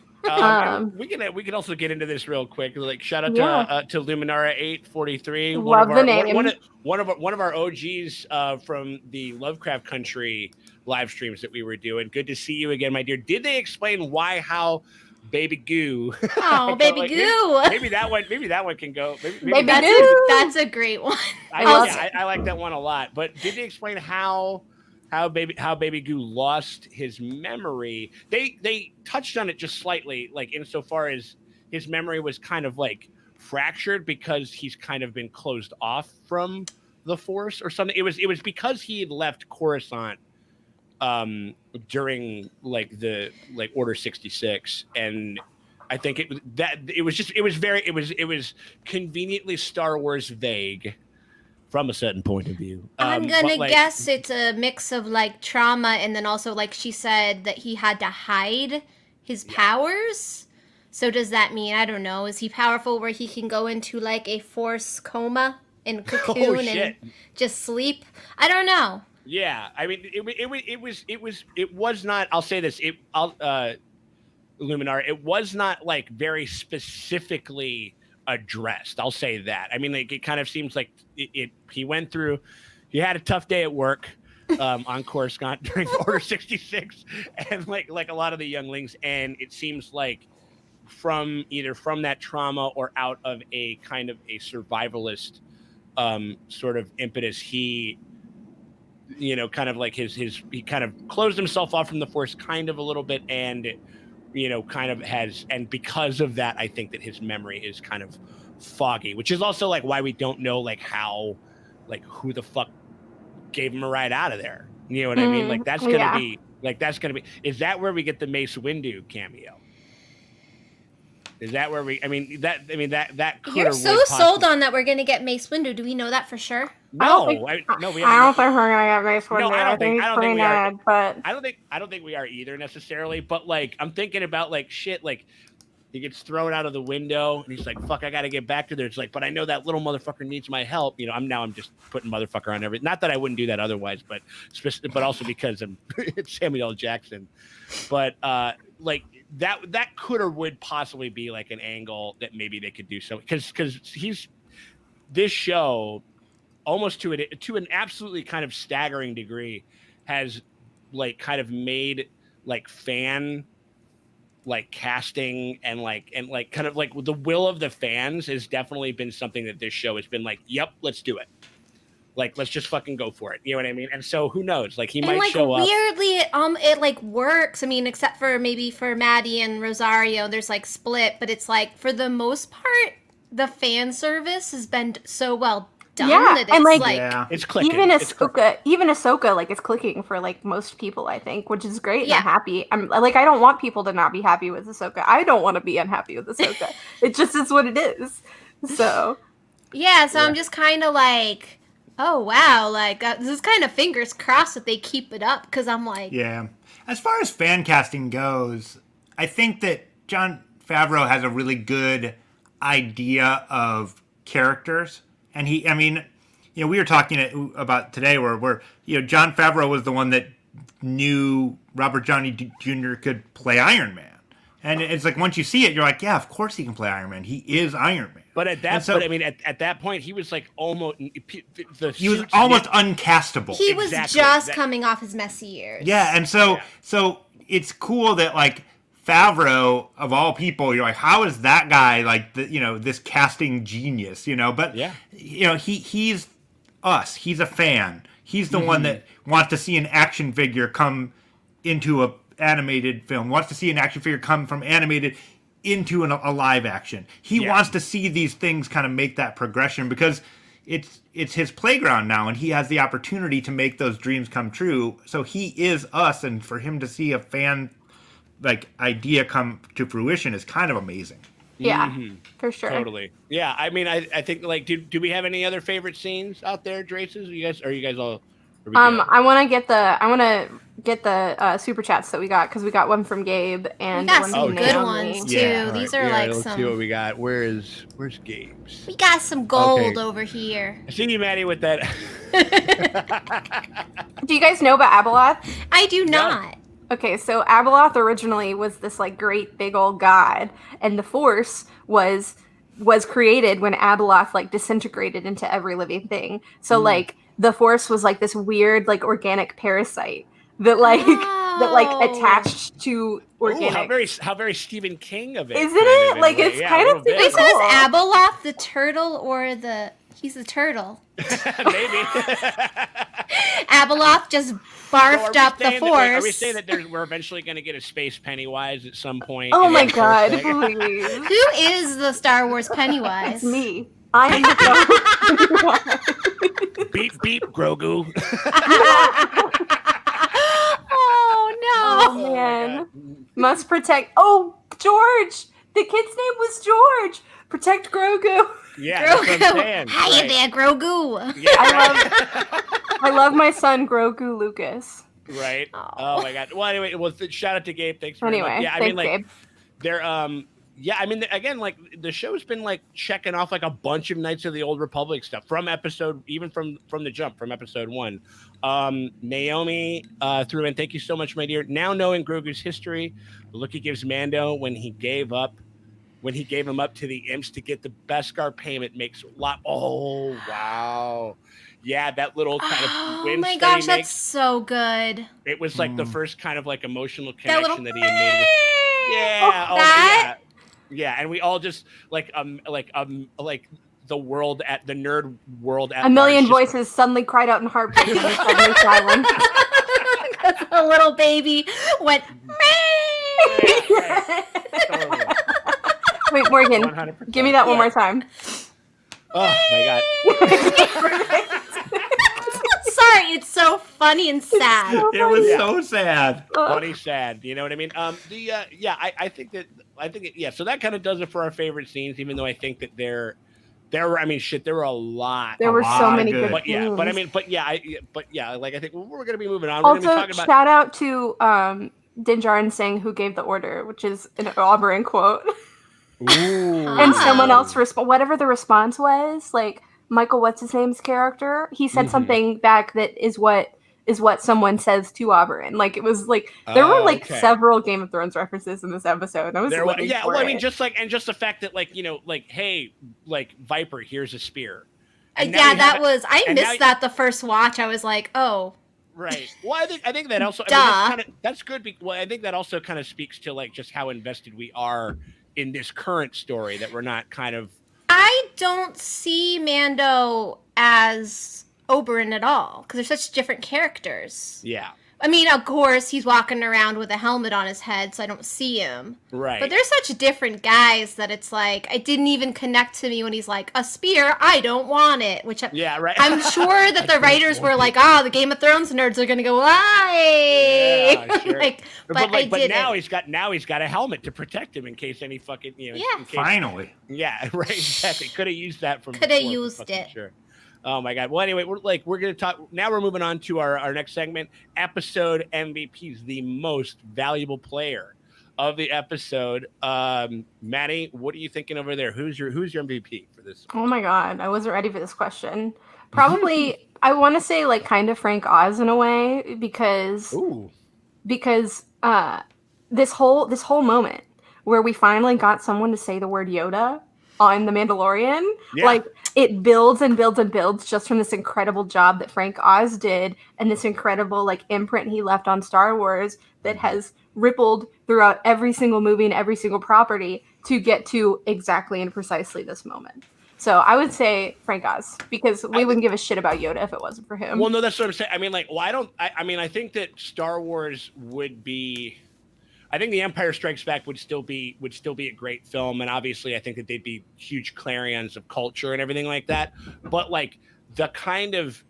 We can also get into this real quick. Like, shout out to Luminara 843. Love the name. One of our OGs from the Lovecraft Country live streams that we were doing. Good to see you again, my dear. Did they explain how Baby Goo? Oh, Baby Goo. Maybe that one can go. Baby Goo. That's a great one. I like that one a lot. But did they explain how Baby Goo lost his memory? They touched on it just slightly, like insofar as his memory was kind of like fractured because he's kind of been closed off from the Force or something. It was because he had left Coruscant during the Order 66, and I think it was conveniently Star Wars vague from a certain point of view. I'm gonna guess it's a mix of like trauma, and then also like she said that he had to hide his powers. So does that mean, I don't know, is he powerful where he can go into like a force coma and cocoon and just sleep? I don't know. Yeah, I mean, it was not. I'll say this. Luminar. It was not like very specifically addressed. I'll say that. I mean, like, it kind of seems like he went through. He had a tough day at work. On Coruscant during Order 66, and like a lot of the younglings, and it seems like either from that trauma or out of a kind of a survivalist sort of impetus, he kind of like he kind of closed himself off from the Force kind of a little bit, and kind of has, and because of that, I think that his memory is kind of foggy, which is also like why we don't know like how, like who the fuck gave him a ride out of there. You know what I mean? Like that's gonna be is that where we get the Mace Windu cameo? Is that where that could. You're so sold on that we're gonna get Mace Windu. Do we know that for sure? No, we I don't think we're gonna get Mace Windu. No, I don't think we are. But I don't think we are either necessarily. But like, I'm thinking about like shit. Like, he gets thrown out of the window, and he's like, "Fuck, I gotta get back to there." It's like, but I know that little motherfucker needs my help. I'm just putting motherfucker on everything. Not that I wouldn't do that otherwise, but also because it's Samuel L. Jackson. But like that could or would possibly be like an angle that maybe they could do so, because this show almost to an absolutely kind of staggering degree has like kind of made like fan like casting and kind of like the will of the fans has definitely been something that this show has been like, yep, let's do it. Like, let's just fucking go for it. You know what I mean? And so who knows? Like, he might show up. Weirdly, it like works. I mean, except for maybe for Maddie and Rosario, there's like split, but it's like for the most part, the fan service has been so well done that it's and it's clicking. Even Ahsoka, like it's clicking for like most people, I think, which is great. Yeah. I'm happy. I'm like, I don't want people to not be happy with Ahsoka. I don't want to be unhappy with Ahsoka. It just is what it is. So I'm just kind of like, oh wow, like this is kind of fingers crossed that they keep it up, because I'm like, as far as fan casting goes, I think that Jon Favreau has a really good idea of characters. And we were talking about today where Jon Favreau was the one that knew Robert Downey Jr. could play Iron Man. And it's like, once you see it, you're like, yeah, of course he can play Iron Man. He is Iron Man. But at that point, he was like almost uncastable. He was just coming off his messy years. Yeah, and so it's cool that like Favreau, of all people, you're like, how is that guy like this casting genius? But he's us. He's a fan. He's the one that wants to see an action figure come into a animated film. Wants to see an action figure come from animated into a live action. He wants to see these things kind of make that progression, because it's his playground now, and he has the opportunity to make those dreams come true. So he is us, and for him to see a fan like idea come to fruition is kind of amazing. Yeah, for sure. Totally. Yeah, I mean, I think like, do we have any other favorite scenes out there, Draces? Are you guys all? I want to get the super chats that we got, because we got one from Gabe and we got one some from good Naomi. ones too. These are like let's some. see what we got. Where's Gabe's? We got some gold over here. I see you, Maddie, with that. Do you guys know about Abeloth? I do not. Okay, so Abeloth originally was this like great big old god, and the Force was created when Abeloth like disintegrated into every living thing. So like the Force was like this weird like organic parasite that attached to organic. Oh, how very Stephen King of it. Isn't it? Like it's kind of Wait, so is Abeloth the turtle or he's a turtle? Maybe. Abeloth just barfed up the Force. Are we saying that we're eventually going to get a space Pennywise at some point? Oh my god, please. Who is the Star Wars Pennywise? It's me. I am the Star Wars Pennywise. Beep, beep, Grogu. Oh, no. Oh, man. Must protect. Oh, George. The kid's name was George. Protect Grogu. Yeah, Grogu. That's what I'm saying. Hiya there, Grogu. Yeah. I love my son, Grogu Lucas. Right. Oh my god. Well, anyway, shout out to Gabe. Thanks. Very much. Yeah, I mean, like, Gabe. they're yeah, I mean, again, like the show's been like checking off like a bunch of Knights of the Old Republic stuff from even from the jump from episode 1. Naomi threw in, thank you so much, my dear. Now knowing Grogu's history, the look he gives Mando when he gave him up to the imps to get the Beskar payment makes a lot. Oh wow, yeah, that little kind of oh my gosh, that's so good. It was like the first kind of like emotional That connection little that he had made with. Yeah, that? yeah, and we all just like the world at the nerd world at a million large voices suddenly cried out in heartbreak and was suddenly silent. Because the little baby went. Totally. Wait, Morgan, 100%. give me that one more time. Oh my god. Sorry, it's so funny and sad. It was so sad. Funny, sad. You know what I mean? I think so that kind of does it for our favorite scenes, even though I think that there were a lot. There were so many good but scenes. Like I think we're gonna be moving on. Also, we're gonna be talking about shout out to Din Djarin saying who gave the order, which is an Oberyn quote. Ooh. And someone else whatever the response was, like Michael what's his name's character, he said something back that is what someone says to Oberyn. Like it was like there were like several Game of Thrones references in this episode. I was I mean just the fact that like, you know, like, hey, like Viper, here's a spear. I missed that the first watch. I was like, oh. Right. Well, I think that also that's good. I think that also kind of speaks to like just how invested we are in this current story, that we're not kind of. I don't see Mando as Oberyn at all because they're such different characters. Yeah. I mean, of course, he's walking around with a helmet on his head, so I don't see him. Right. But they're such different guys that it's like, it didn't even connect to me when he's like, a spear, I don't want it. Which yeah, right. I'm sure that the writers were like, the Game of Thrones nerds are going to go, why? Yeah, sure. But now he's got a helmet to protect him in case any fucking, you know. Yeah. Finally. Yeah, right, exactly. Could have used that from Could have used it. Sure. Oh my god. Well, anyway, we're gonna talk now. We're moving on to our next segment, episode MVPs, the most valuable player of the episode. Maddie, what are you thinking over there? Who's your MVP for this? Oh my god, I wasn't ready for this question. Probably I want to say like kind of Frank Oz in a way because this whole moment where we finally got someone to say the word Yoda on The Mandalorian, like it builds and builds and builds just from this incredible job that Frank Oz did and this incredible like imprint he left on Star Wars that has rippled throughout every single movie and every single property to get to exactly and precisely this moment. So I would say Frank Oz, because we wouldn't give a shit about Yoda if it wasn't for him. Well, no, that's what I'm saying. I mean, like, well, I think that Star Wars would be. I think The Empire Strikes Back would still be a great film, and obviously I think that they'd be huge clarions of culture and everything like that. But like the kind of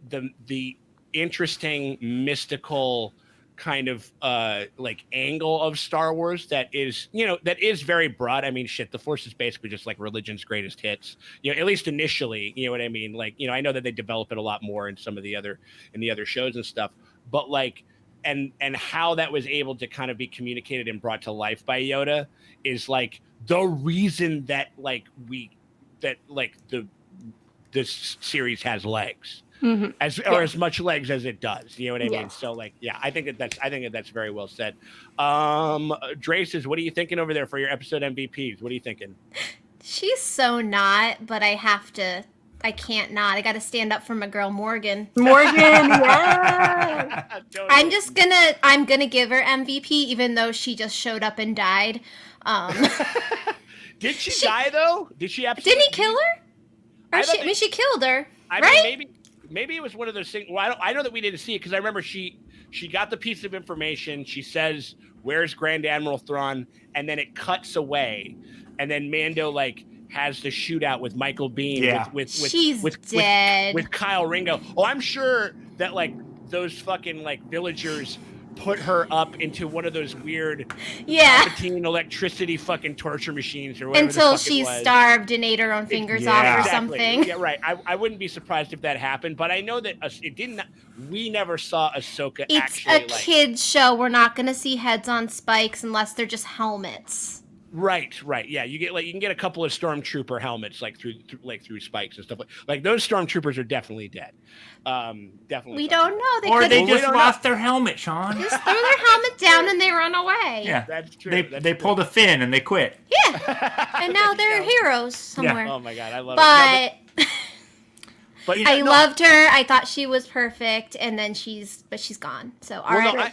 the interesting mystical kind of like angle of Star Wars that is very broad. I mean, shit, the Force is basically just like religion's greatest hits. You know, at least initially. You know what I mean? Like, you know, I know that they develop it a lot more in some of the other shows and stuff, but like. And how that was able to kind of be communicated and brought to life by Yoda is like the reason that this series has legs, as much legs as it does. You know what I mean? So like, yeah, I think that's very well said. Draces, what are you thinking over there for your episode MVPs? What are you thinking? She's so not, but I can't not. I got to stand up for my girl Morgan. Yeah. Totally. I'm gonna give her MVP, even though she just showed up and died. Did she die though? Did she absolutely? Didn't he kill her? She killed her. Right? Maybe it was one of those things. Well, I know that we didn't see it because I remember she got the piece of information. She says, "Where's Grand Admiral Thrawn?" And then it cuts away, and then Mando like has the shootout with Michael Biehn with Kyle Ringo. Oh, I'm sure that like those fucking like villagers put her up into one of those weird Palpatine electricity fucking torture machines or whatever until she starved and ate her own fingers off or something. Yeah, right. I wouldn't be surprised if that happened, but I know that it didn't. We never saw Ahsoka. It's a kids show. We're not going to see heads on spikes unless they're just helmets. Right. Yeah, you can get a couple of stormtrooper helmets through spikes and stuff like those stormtroopers are definitely dead. Definitely. We don't know. Or they Well, just we don't lost their helmet, Sean. just throw their helmet down and they run away. Yeah, That's true. They pulled a fin and they quit. Yeah. And now they're heroes somewhere. Oh my god, I love it. But But I loved her. I thought she was perfect, and then she's gone. So all right.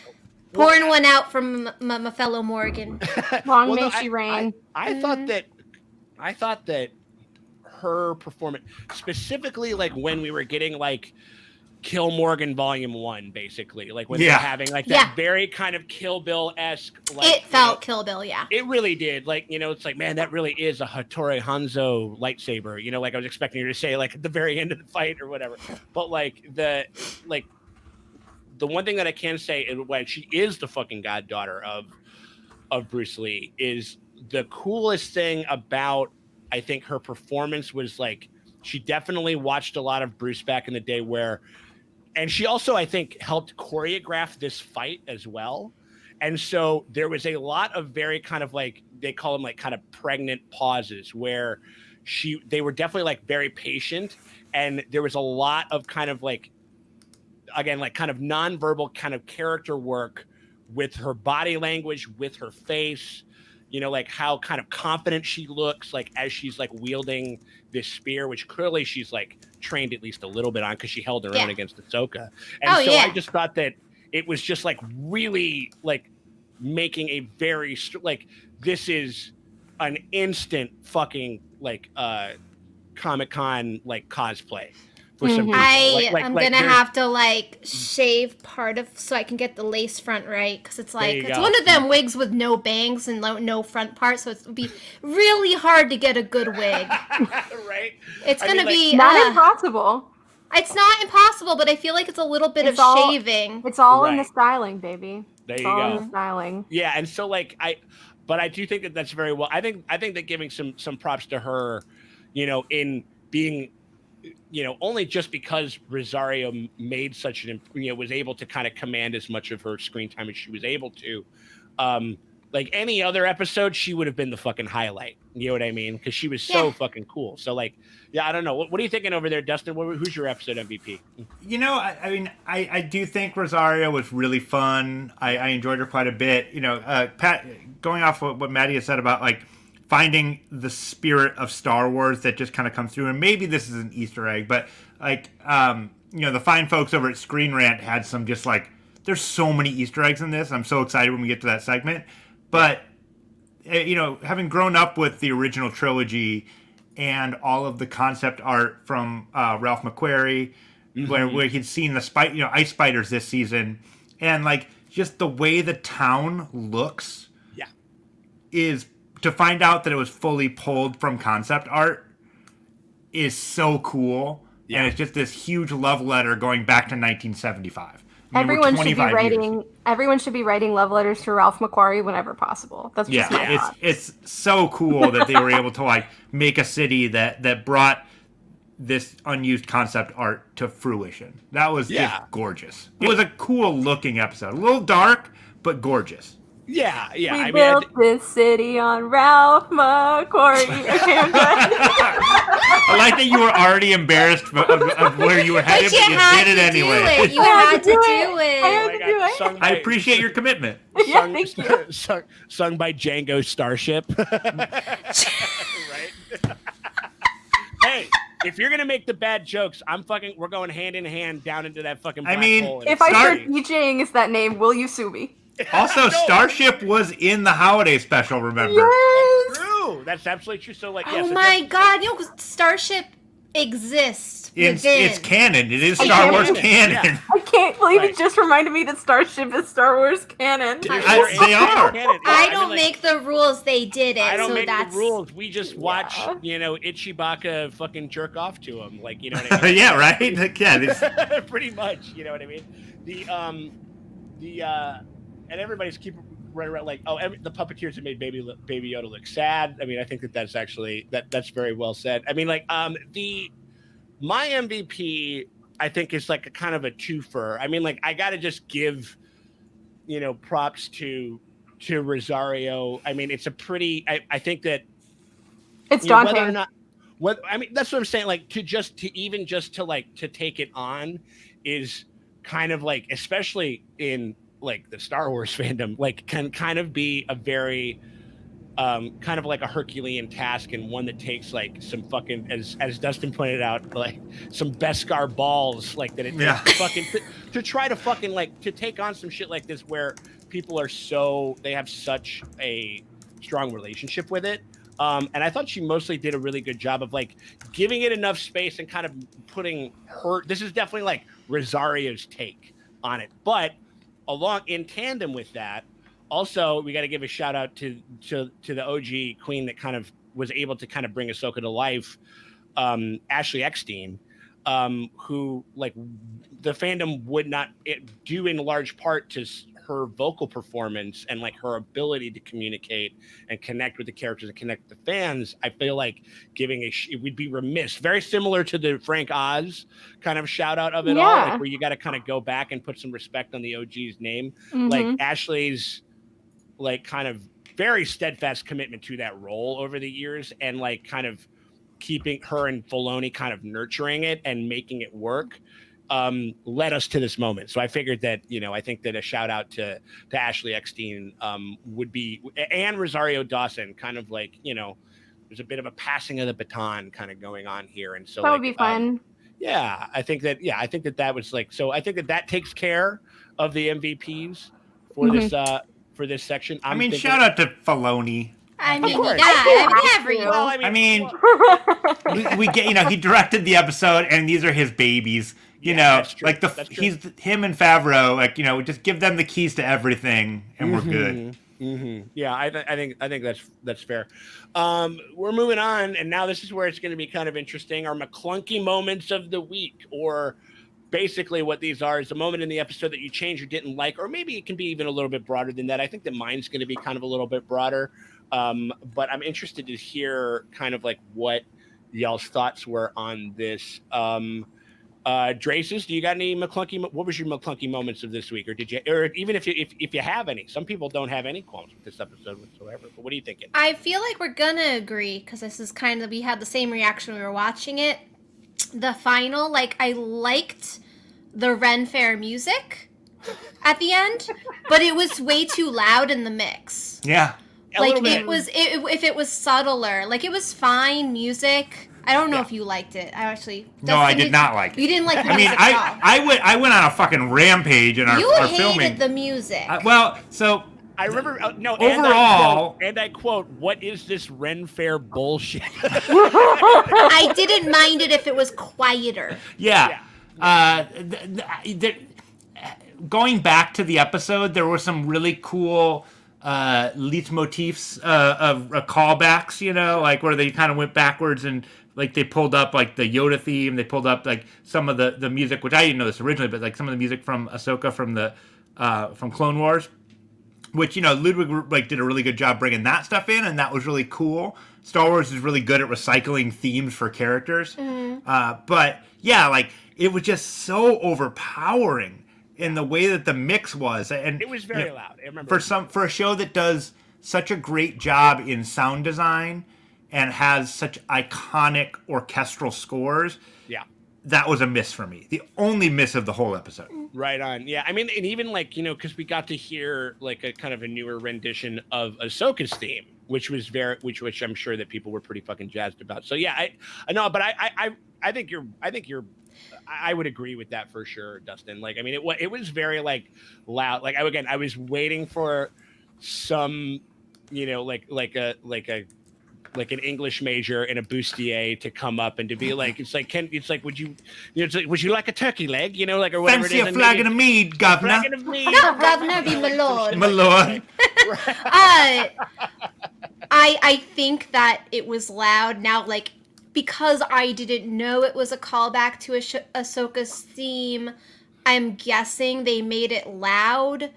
Pouring one out from my fellow Morgan. Long may she reign. I thought that her performance, specifically like when we were getting like Kill Morgan Volume 1, basically, like when they're having like that very kind of Kill Bill-esque. Like, it felt Kill Bill, yeah. It really did. Like, it's like, man, that really is a Hattori Hanzo lightsaber. Like I was expecting her to say like at the very end of the fight or whatever. But like the one thing that I can say, when she is the fucking goddaughter of Bruce Lee, is the coolest thing about, I think, her performance was like, she definitely watched a lot of Bruce back in the day and she also, I think, helped choreograph this fight as well. And so there was a lot of very kind of like, they call them like kind of pregnant pauses where they were definitely like very patient. And there was a lot of kind of like, again, like kind of nonverbal kind of character work with her body language, with her face, like how kind of confident she looks, like as she's like wielding this spear, which clearly she's like trained at least a little bit on because she held her own against Ahsoka. And I just thought that it was just like really like making a very like, this is an instant fucking like Comic-Con like cosplay. For some people. I'm gonna have to like shave part of so I can get the lace front right, because it's like it's one of them wigs with no bangs and no front part, so it would be really hard to get a good wig. Right? It's gonna be not impossible. It's not impossible, but I feel like it's a little bit of shaving. It's all in the styling, baby. There you go. In the styling. Yeah, and so like but I do think that that's very well. I think that giving some props to her, in being. Only just because Rosario made such an, was able to kind of command as much of her screen time as she was able to. Like any other episode, she would have been the fucking highlight. You know what I mean? Because she was so fucking cool. So like, I don't know. What are you thinking over there, Dustin? Who's your episode MVP? I mean, I do think Rosario was really fun. I enjoyed her quite a bit. Pat, going off what Maddie has said about like, finding the spirit of Star Wars that just kind of comes through. And maybe this is an Easter egg, but like, the fine folks over at Screen Rant had some just like, there's so many Easter eggs in this. I'm so excited when we get to that segment. But, having grown up with the original trilogy and all of the concept art from Ralph McQuarrie, where he'd seen the ice spiders this season, and like just the way the town looks is, to find out that it was fully pulled from concept art is so cool. Yeah. And it's just this huge love letter going back to 1975. Everyone should be writing love letters to Ralph McQuarrie whenever possible. That's just my thought. It's so cool that they were able to like make a city that brought this unused concept art to fruition. That was just gorgeous. It was a cool looking episode. A little dark, but gorgeous. Yeah. We built this city on Ralph McQuarrie. I like that you were already embarrassed of where you were headed, but you did it anyway. You had to do it. I had to do it. I appreciate your commitment. Yeah, thank you. Sung by Django Starship. Right? Hey, if you're gonna make the bad jokes, we're going hand in hand down into that fucking black hole. If I start DJing that name, will you sue me? Also, Starship was in the holiday special, remember? Yes! True. That's absolutely true. So, like, oh my god, Starship exists It's canon. It is Star Wars canon. Yeah. I can't believe it just reminded me that Starship is Star Wars canon. They are. I don't make the rules. They did it. I don't make the rules. We just watch, Ichibaka fucking jerk off to him. Like, you know what I mean? Yeah, right? Yeah. Pretty much. You know what I mean? And everybody's keep running around like, the puppeteers have made Baby Yoda look sad. I mean, I think that's actually that's very well said. I mean, like, my MVP, I think, is like a kind of a twofer. I mean, like, I got to just give, props to to Rosario. I mean, it's a pretty. I think that It's whether or daunting. not. What I mean, that's what I'm saying. Like to take it on is kind of like, especially in like the Star Wars fandom, like can kind of be a very kind of like a Herculean task, and one that takes like some fucking, as Dustin pointed out, like some Beskar balls, like that it takes fucking to try to fucking like to take on some shit like this where people are they have such a strong relationship with it. And I thought she mostly did a really good job of like giving it enough space and kind of putting this is definitely like Rosario's take on it. But along in tandem with that, also we got to give a shout out to the OG queen that kind of was able to kind of bring Ahsoka to life, Ashley Eckstein, who like the fandom would not due in large part to her vocal performance and like her ability to communicate and connect with the characters and connect with the fans. I feel like giving it would be remiss, very similar to the Frank Oz kind of shout out of it all, like where you got to kind of go back and put some respect on the OG's name. Like Ashley's like kind of very steadfast commitment to that role over the years, and like kind of keeping her and Filoni kind of nurturing it and making it work led us to this moment. So I figured that, I think that a shout out to Ashley Eckstein would be, and Rosario Dawson, kind of like, there's a bit of a passing of the baton kind of going on here. And so that would be fun. I think that was like, so I think that takes care of the MVPs for this section. I mean, shout out to Filoni. I mean, we get, he directed the episode, and these are his babies. Like him and Favreau, like, just give them the keys to everything, and we're good. Yeah, I think that's fair. We're moving on, and now this is where it's going to be kind of interesting. Our McClunky moments of the week, or basically what these are, is the moment in the episode that you changed or didn't like, or maybe it can be even a little bit broader than that. I think that mine's going to be kind of a little bit broader. But I'm interested to hear kind of like what y'all's thoughts were on this. Draces, do you got any McClunky? What was your McClunky moments of this week, or did you, or even if you have any? Some people don't have any qualms with this episode whatsoever. But what are you thinking? I feel like we're gonna agree, because this is kind of, we had the same reaction when we were watching it. The final, like, I liked the Ren Fair music at the end, but it was way too loud in the mix. Yeah. Like if it was subtler, like it was fine music. I don't know if you liked it. I did not like it. You didn't like the music at all. I went on a fucking rampage in our filming. You hated the music. I remember overall, and I quote, "What is this Ren Fair bullshit?" I didn't mind it if it was quieter. Yeah. Going back to the episode, there were some really cool leitmotifs of callbacks, like where they kind of went backwards and like they pulled up like the Yoda theme, they pulled up like some of the music, which I didn't know this originally, but like some of the music from Ahsoka from Clone Wars, which Ludwig like did a really good job bringing that stuff in, and that was really cool. Star Wars is really good at recycling themes for characters, but yeah, like it was just so overpowering in the way that the mix was, and it was very loud. I remember for a show that does such a great job in sound design and has such iconic orchestral scores. Yeah, that was a miss for me. The only miss of the whole episode. Right on. Yeah, I mean, and even like because we got to hear like a kind of a newer rendition of Ahsoka's theme, which was which I'm sure that people were pretty fucking jazzed about. So yeah, I know, but I think you're. I would agree with that for sure, Dustin. Like, I mean, it was very like loud. Like I was waiting for some, like an English major in a bustier to come up and to be like, would you like a turkey leg, like, or whatever Fancy it is. A flagon of mead, governor. No, governor, be my lord. My lord. I think that it was loud. Now, like, because I didn't know it was a callback to Ahsoka's theme, I'm guessing they made it loud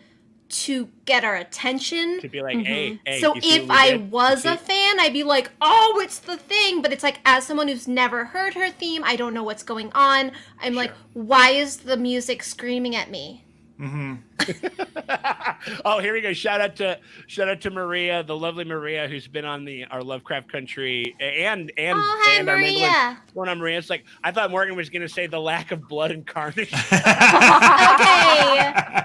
to get our attention. To be like, hey. So if I was a fan, I'd be like, oh, it's the thing. But it's like, as someone who's never heard her theme, I don't know what's going on. I'm like, why is the music screaming at me? Mm-hmm. Oh, here we go. Shout out to Maria, the lovely Maria, who's been on our Lovecraft Country and hi, our Mandalorian. Maria. What's going on, Maria? It's like I thought Morgan was going to say the lack of blood and carnage. Okay,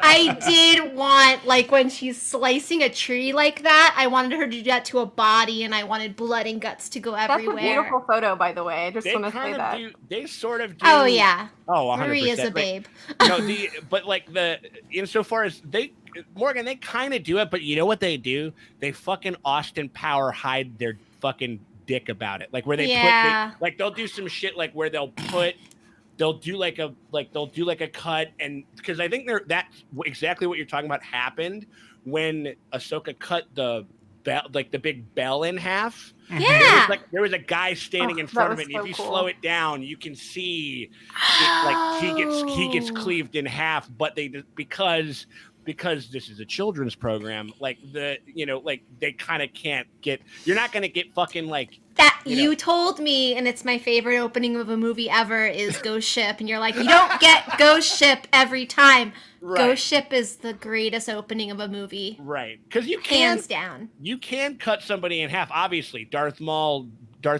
I did want, like, when she's slicing a tree like that, I wanted her to do that to a body, and I wanted blood and guts to go That's everywhere. a beautiful photo, by the way. I just They want to say kind that. of do. They sort of do. Oh yeah. Oh, 100%. Maria's a Right. babe. No, but like insofar as Morgan, they kind of do it, but you know what they do? They fucking Austin Power hide their fucking dick about it. Like where they like they'll do some shit like where they'll do like a cut, and because I think that's exactly what you're talking about happened when Ahsoka cut the bell, like the big bell in half. Yeah. There was a guy standing in front of it, and if you slow it down, you can see he gets cleaved in half. But because this is a children's program, like they kind of can't get. You're not going to get fucking like that. You told me, and it's my favorite opening of a movie ever is Ghost Ship, and you're like, you don't get Ghost Ship every time. Right. Ghost Ship is the greatest opening of a movie. Right. Because hands down. You can cut somebody in half. Obviously, Darth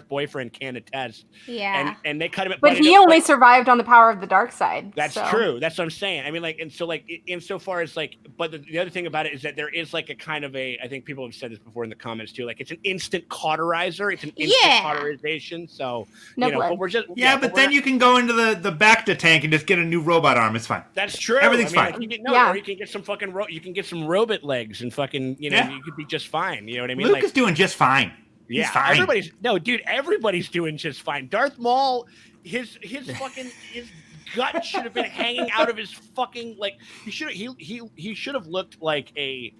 boyfriend can attest. Yeah. And they cut him. But he only survived on the power of the dark side. That's true. That's what I'm saying. I mean, like, and so like, insofar as like, but the other thing about it is that there is like a kind of I think people have said this before in the comments too. Like, it's an instant cauterizer. It's an instant cauterization. So but we're just but then you can go into the Bacta tank and just get a new robot arm. It's fine. That's true. Everything's fine. Like, or you can get some fucking you can get some robot legs and fucking you could be just fine. You know what I mean? Luke is doing just fine. Yeah, fine. everybody's doing just fine. Darth Maul, his fucking his gut should have been hanging out of his fucking he should have looked like I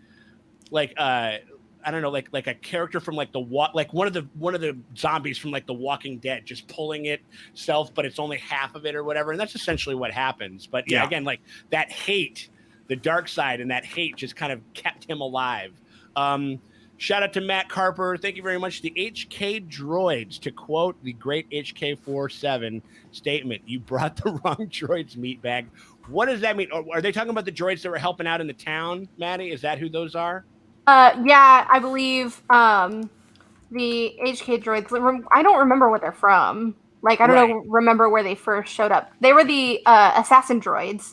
don't know, like a character from like one of the zombies from like The Walking Dead, just pulling itself, but it's only half of it or whatever, and that's essentially what happens. But again, like that hate, the dark side, and that hate just kind of kept him alive. Shout out to Matt Carper. Thank you very much. The HK droids, to quote the great HK47 statement, you brought the wrong droids, meatbag. What does that mean? Are they talking about the droids that were helping out in the town, Maddie? Is that who those are? Yeah, I believe the HK droids. I don't remember what they're from. Like, I don't remember where they first showed up. They were the assassin droids.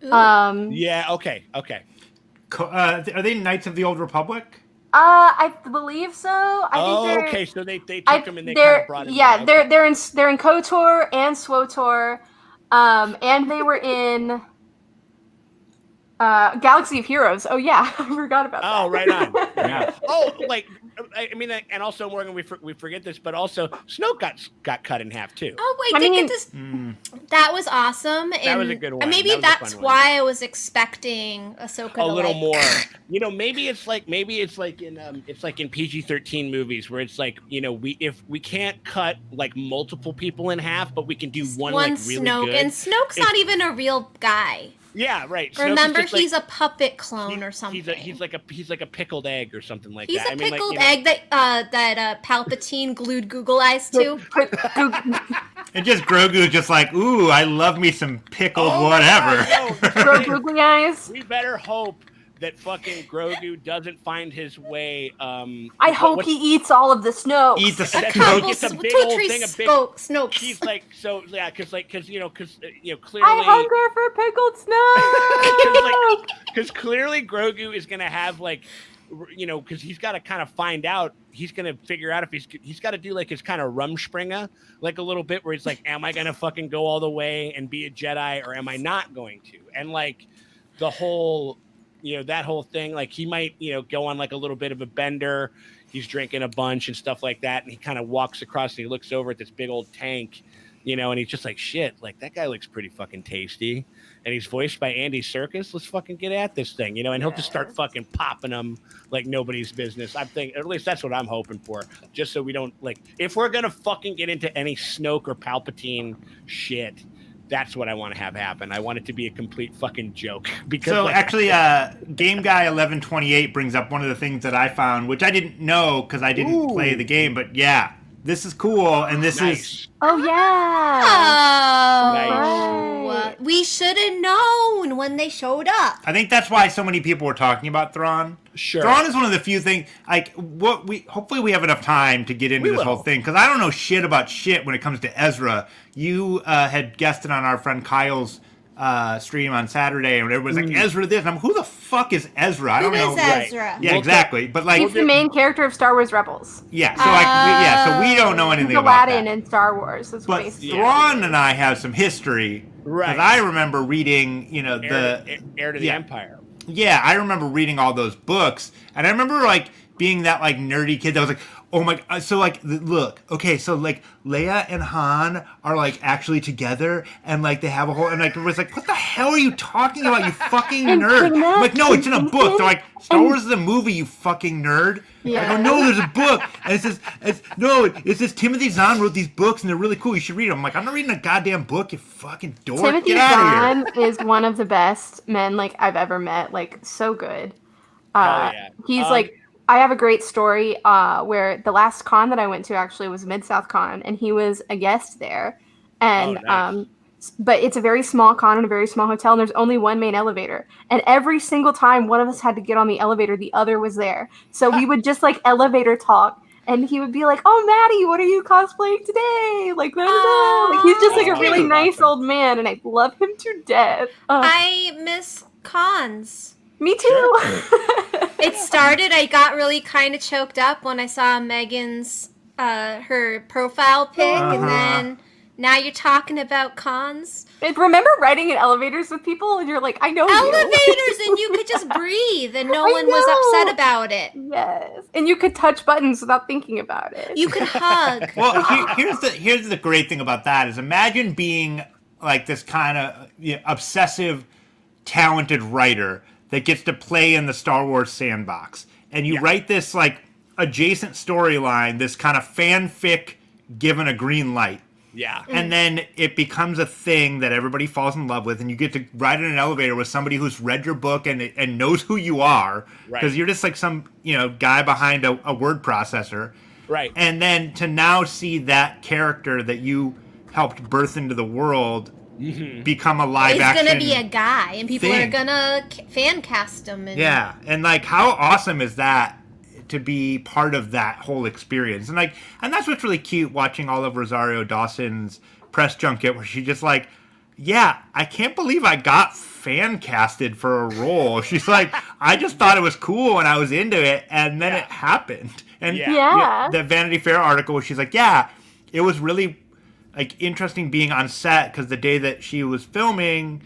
Yeah, okay. Are they Knights of the Old Republic? I believe so. I think okay. So they took them and they kind of brought them. Yeah, they're in KOTOR and SWOTOR, and they were in Galaxy of Heroes. Oh yeah, I forgot about that. Oh, right on. Yeah. I mean, and also Morgan, we forget this, but also Snoke got cut in half too. Oh wait, get this. That was awesome. That was a good one. Maybe that's why I was expecting Ahsoka a little more. Maybe it's like in PG-13 movies where it's like we can't cut like multiple people in half, but we can do one like really Snoke, good. And Snoke's not even a real guy. Yeah, right. Remember, he's a puppet clone or something. He's like a pickled egg or something like that. He's a pickled egg that Palpatine glued Google eyes to. And just Grogu just like, ooh, I love me some pickled whatever. Googly eyes. We better hope that fucking Grogu doesn't find his way. I hope he eats all of the Snoke. Eat the Snoke. It's a big old thing of big Snoke. He's like, so yeah, because clearly. I hunger for pickled Snoke. Because clearly Grogu is gonna have because he's got to kind of find out. He's gonna figure out if he's got to do like his kind of Rumspringa, like a little bit where he's like, am I gonna fucking go all the way and be a Jedi, or am I not going to? And like the whole. That whole thing, like he might, go on like a little bit of a bender. He's drinking a bunch and stuff like that. And he kind of walks across and he looks over at this big old tank, and he's just like, shit, like that guy looks pretty fucking tasty. And he's voiced by Andy Serkis. Let's fucking get at this thing, and he'll just start fucking popping them like nobody's business. I'm thinking, at least that's what I'm hoping for. Just so we don't if we're going to fucking get into any Snoke or Palpatine shit, that's what I want to have happen. I want it to be a complete fucking joke. Because actually, Game Guy 1128 brings up one of the things that I found, which I didn't know because I didn't play the game. But yeah, this is cool, and this is. Oh yeah. Oh. Nice. we should have known when they showed up. I think that's why so many people were talking about Thrawn. Sure. Thrawn is one of the few things, like, hopefully we have enough time to get into this whole thing, because I don't know shit about shit when it comes to Ezra. You had guested on our friend Kyle's stream on Saturday, and everybody's like, Ezra this. And I'm, who the fuck is Ezra? I don't know. Who is Ezra? Yeah, exactly. But like, he's the main character of Star Wars Rebels. Yeah, so like, so we don't know anything about Aladdin that. in Star Wars. That's but basically Thrawn and I have some history, right? Because I remember reading, Heir to the Empire. Yeah, I remember reading all those books, and I remember like being that like nerdy kid that was like, oh my god. So like, look, okay, so like Leia and Han are like actually together, and like they have a whole, and like it was like, what the hell are you talking about, you fucking nerd? I'm like, no, it's in a book. They're like, Star Wars is a movie, you fucking nerd. Yeah. I go, no, there's a book, and it says Timothy Zahn wrote these books, and they're really cool. You should read them. I'm like, I'm not reading a goddamn book, you fucking dork. Timothy Get out of here. Zahn is one of the best men like I've ever met. Like, so good. Yeah. He's like, I have a great story where the last con that I went to actually was Mid-South Con, and he was a guest there. And nice. But it's a very small con in a very small hotel, and there's only one main elevator. And every single time one of us had to get on the elevator, the other was there. So we would just like elevator talk, and he would be like, "Oh, Maddie, what are you cosplaying today?" Like, blah, blah, blah. Like, he's just like a really nice old man, and I love him to death. I miss cons. Me too. It started, I got really kind of choked up when I saw Megan's, her profile pic, and then now you're talking about cons. Remember riding in elevators with people, and you're like, I know elevators, and you could just breathe, and no one was upset about it. Yes, and you could touch buttons without thinking about it. You could hug. Well, here's the great thing about that is imagine being like this kind of obsessive, talented writer that gets to play in the Star Wars sandbox. And you write this like adjacent storyline, this kind of fanfic given a green light. Yeah. And then it becomes a thing that everybody falls in love with, and you get to ride in an elevator with somebody who's read your book and knows who you are. Because you're just like some, guy behind a word processor. Right. And then to now see that character that you helped birth into the world become a live action. He's gonna be a guy, and people are gonna fan cast him. And like, how awesome is that to be part of that whole experience? And like, and that's what's really cute watching all of Rosario Dawson's press junket, where she just like, I can't believe I got fan casted for a role. She's like, I just thought it was cool and I was into it, and then it happened. And the Vanity Fair article where she's like, it was really like interesting being on set, because the day that she was filming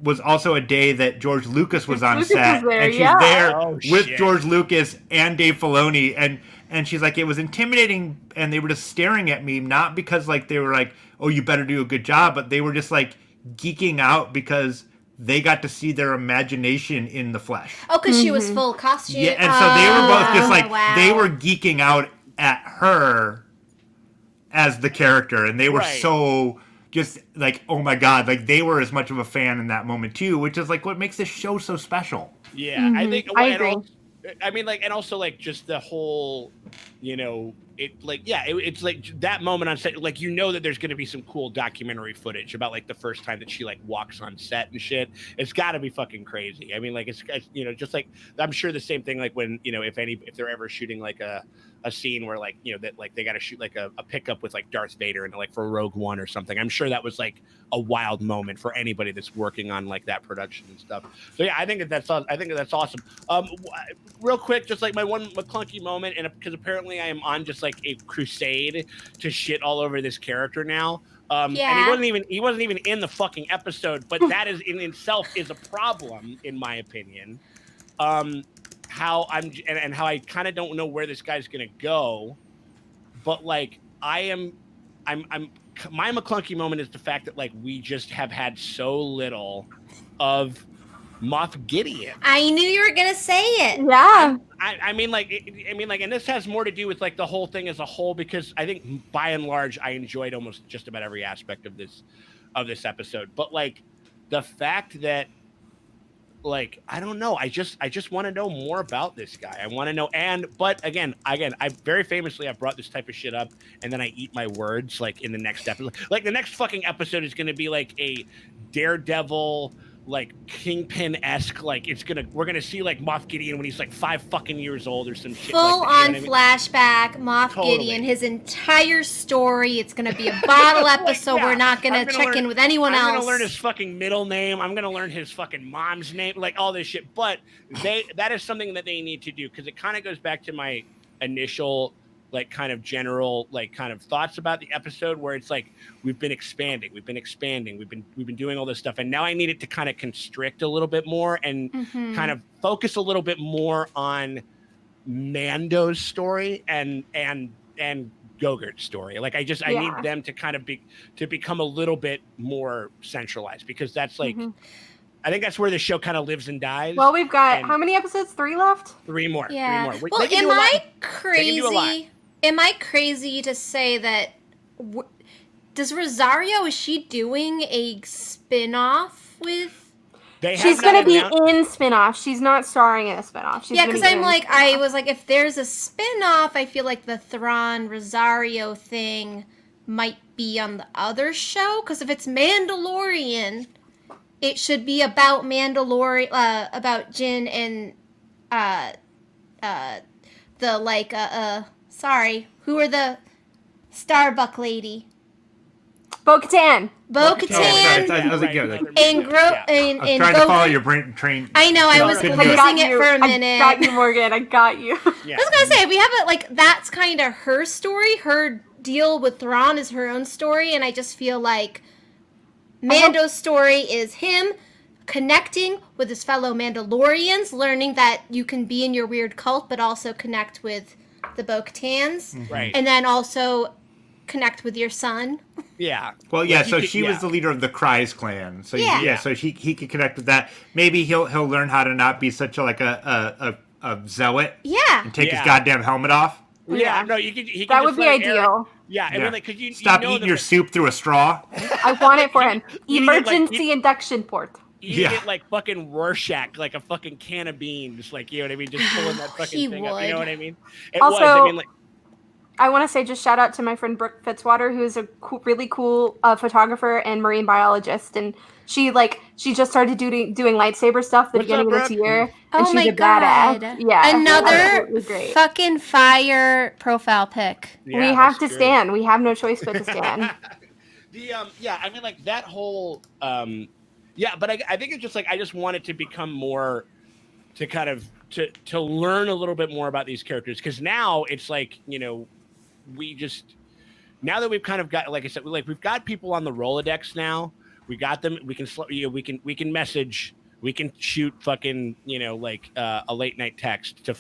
was also a day that George Lucas was on set, and she's there with George Lucas and Dave Filoni, and she's like, it was intimidating, and they were just staring at me, not because like they were like, oh, you better do a good job, but they were just like geeking out because they got to see their imagination in the flesh. Oh, because she was full costume. Yeah, and so they were both just like, they were geeking out at her as the character, and they were so just like, oh my god, like they were as much of a fan in that moment too, which is like what makes this show so special. I think I agree. I mean, like, and also like just the whole, it's like that moment on set, like, that there's going to be some cool documentary footage about like the first time that she like walks on set and shit. It's got to be fucking crazy. I mean, like, it's just like, I'm sure the same thing, like when, if they're ever shooting like a scene where like, that like they got to shoot like a pickup with like Darth Vader and like for Rogue One or something. I'm sure that was like a wild moment for anybody that's working on like that production and stuff. So yeah, I think that's awesome. Real quick, just like my one McClunky moment, and because apparently I am on just like a crusade to shit all over this character now. And he wasn't even in the fucking episode, but that is in itself is a problem in my opinion. How I kind of don't know where this guy's gonna go, but like my McClunky moment is the fact that like we just have had so little of Moff Gideon. I knew you were gonna say it. Yeah. I mean, and this has more to do with like the whole thing as a whole, because I think by and large I enjoyed almost just about every aspect of this episode. But like the fact that, like, I don't know, I just want to know more about this guy. I want to know, but again, I very famously I've brought this type of shit up, and then I eat my words. Like in the next episode, like the next fucking episode is going to be like a Daredevil, like Kingpin-esque, like we're gonna see like Moff Gideon when he's like 5 fucking years old or some shit. Full like on flashback, Moff Gideon, his entire story. It's gonna be a bottle episode. We're not gonna check in with anyone else. I'm gonna learn his fucking middle name. I'm gonna learn his fucking mom's name, like all this shit. But that is something that they need to do, because it kind of goes back to my initial like kind of general like kind of thoughts about the episode, where it's like we've been expanding, we've been doing all this stuff, and now I need it to kind of constrict a little bit more and kind of focus a little bit more on Mando's story and GOGURT's story. Like I need them to kind of become a little bit more centralized, because that's like I think that's where the show kind of lives and dies. Well, we've got how many episodes? 3 left? 3 more. Yeah. 3 more. Well, am I crazy? Am I crazy to say that? Does Rosario, is she doing a spin-off with? She's going to be in spin-off. She's not starring in a spin-off. Yeah, because I was like, if there's a spin-off, I feel like the Thrawn Rosario thing might be on the other show. Because if it's Mandalorian, it should be about about Jin and the like sorry, who are the Starbuck lady? Bo-Katan. Bo-Katan. And trying to follow your brain train. I know, I was losing it for a minute. I got you, Morgan. I got you. Yeah. I was gonna say, we have it like that's kind of her story. Her deal with Thrawn is her own story, and I just feel like Mando's story is him connecting with his fellow Mandalorians, learning that you can be in your weird cult, but also connect with the Bo-Katans. Right. And then also connect with your son. Yeah. Well, yeah, so she was the leader of the Kryze clan. So so he could connect with that. Maybe he'll learn how to not be such a zealot. Yeah. And take his goddamn helmet off. Yeah, no, he can that would be ideal. Yeah, I mean, like, cause you stop eating your soup through a straw. I want it for him. Emergency induction port. You get like fucking Rorschach, like a fucking can of beans, like, you know what I mean? Just pulling that fucking thing up, you know what I mean? I want to say just shout out to my friend Brooke Fitzwater, who is a really cool photographer and marine biologist, and she just started doing lightsaber stuff at the beginning of this year, and she's a badass. Yeah, another fucking fire profile pic. Yeah, we have to stand. We have no choice but to stand. I mean, like that whole but I think it's just like I just want it to become more to kind of to learn a little bit more about these characters, because now it's like, you know, now that we've kind of got, like I said, like we've got people on the Rolodex now. We got them. We can message. We can shoot fucking, you know, like a late night text to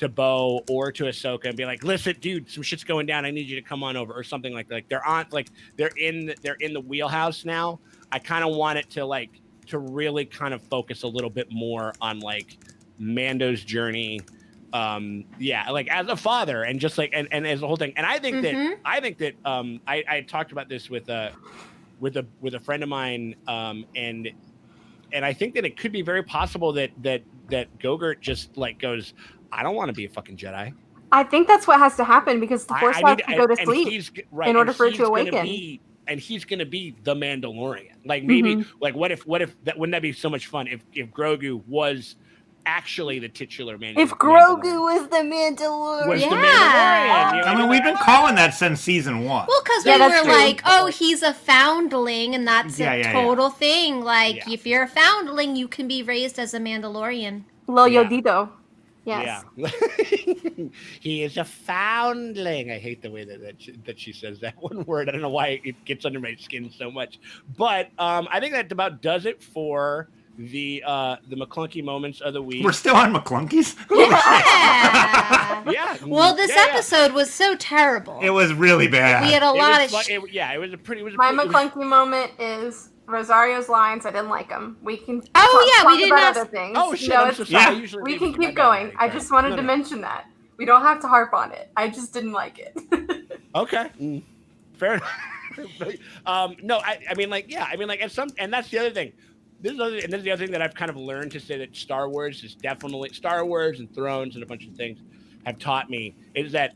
Bo or to Ahsoka and be like, listen, dude, some shit's going down. I need you to come on over, or something like that. Like they're in the wheelhouse now. I kind of want it to really kind of focus a little bit more on like Mando's journey. Like as a father and just like and as the whole thing. And I think that I talked about this with a friend of mine, and I think that it could be very possible that GOGURT just like goes, I don't want to be a fucking Jedi. I think that's what has to happen, because the Force has to go to sleep in order for it to awaken. And he's going to be the Mandalorian. Like maybe, like what if that wouldn't that be so much fun if Grogu was actually the titular Mandalorian? If Grogu was the Mandalorian. The Mandalorian, you know? I mean, we've been calling that since season 1. Well, because we were like, oh, he's a foundling, and that's a total thing. Like, if you're a foundling, you can be raised as a Mandalorian. Lo Yodito. Yes. Yeah. He is a foundling. I hate the way that she says that one word. I don't know why it gets under my skin so much. But I think that about does it for the McClunky moments of the week. We're still on McClunkies? Yeah. Well, this episode was so terrible. It was really bad. We had a lot of My McClunky moment is Rosario's lines. I didn't like them. We can we talk didn't about have other things. Oh shit! No, we can keep going. I just wanted to mention that. We don't have to harp on it. I just didn't like it. Okay. Fair enough. No, I mean, like, and that's the other thing. This is the other thing that I've kind of learned to say that Star Wars is definitely Star Wars and Thrones and a bunch of things have taught me is that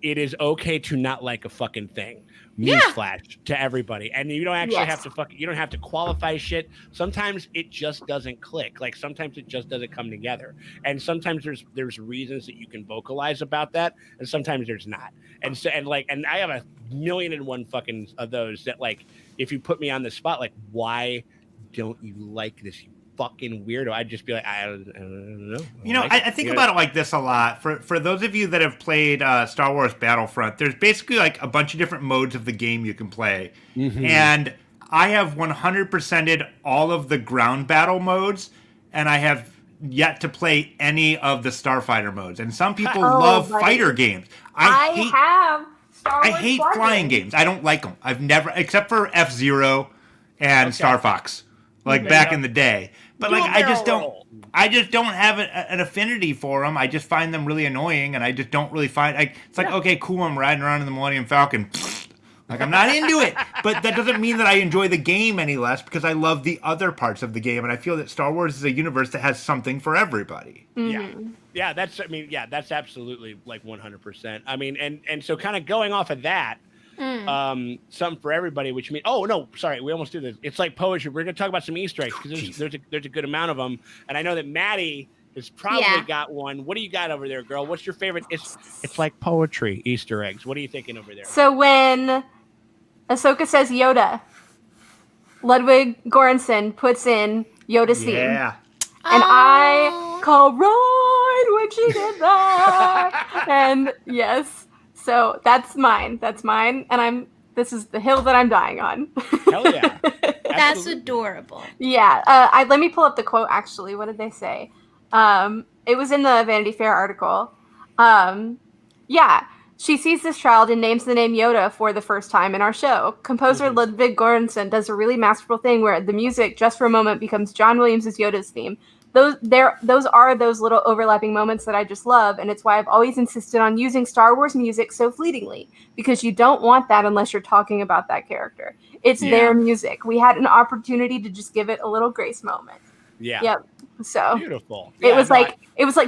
it is okay to not like a fucking thing. Yeah. Newsflash to everybody, and you don't actually Yes. have to you don't have to qualify shit. Sometimes it just doesn't click. Like sometimes it just doesn't come together, and sometimes there's reasons that you can vocalize about that, and sometimes there's not. And so and I have a million and one fucking of those that like if you put me on the spot, like why don't you like this, you fucking weirdo? I'd just be like, I don't know. You know, I think about it like this a lot. For those of you that have played Star Wars Battlefront, there's basically like a bunch of different modes of the game you can play. Mm-hmm. And I have 100%ed all of the ground battle modes, and I have yet to play any of the Starfighter modes. And some people love fighter games. I hate flying games. I don't like them. I've never, except for F-Zero and Star Fox, like back in the day. But like I just don't have an affinity for them. I just find them really annoying, and I just don't really find it's like okay, cool, I'm riding around in the Millennium Falcon. Like I'm not into it, but that doesn't mean that I enjoy the game any less because I love the other parts of the game, and I feel that Star Wars is a universe that has something for everybody. Yeah, that's absolutely like 100%. I mean, and so kind of going off of that. Something for everybody, which means we almost do this. It's like poetry. We're gonna talk about some Easter eggs because there's a good amount of them, and I know that Maddie has probably got one. What do you got over there, girl? What's your favorite? It's like poetry Easter eggs. What are you thinking over there? So when Ahsoka says Yoda, Ludwig Göransson puts in Yoda's theme. Yeah. And I call right when she did that. And yes. So that's mine. And this is the hill that I'm dying on. Hell yeah. That's adorable. Yeah. Let me pull up the quote actually. What did they say? It was in the Vanity Fair article. Yeah. She sees this child and names the name Yoda for the first time in our show. Composer Ludwig Göransson does a really masterful thing where the music, just for a moment, becomes John Williams' Yoda's theme. Those are those little overlapping moments that I just love, and it's why I've always insisted on using Star Wars music so fleetingly, because you don't want that unless you're talking about that character. It's their music. We had an opportunity to just give it a little grace moment. Yeah. Yep. So beautiful. It was like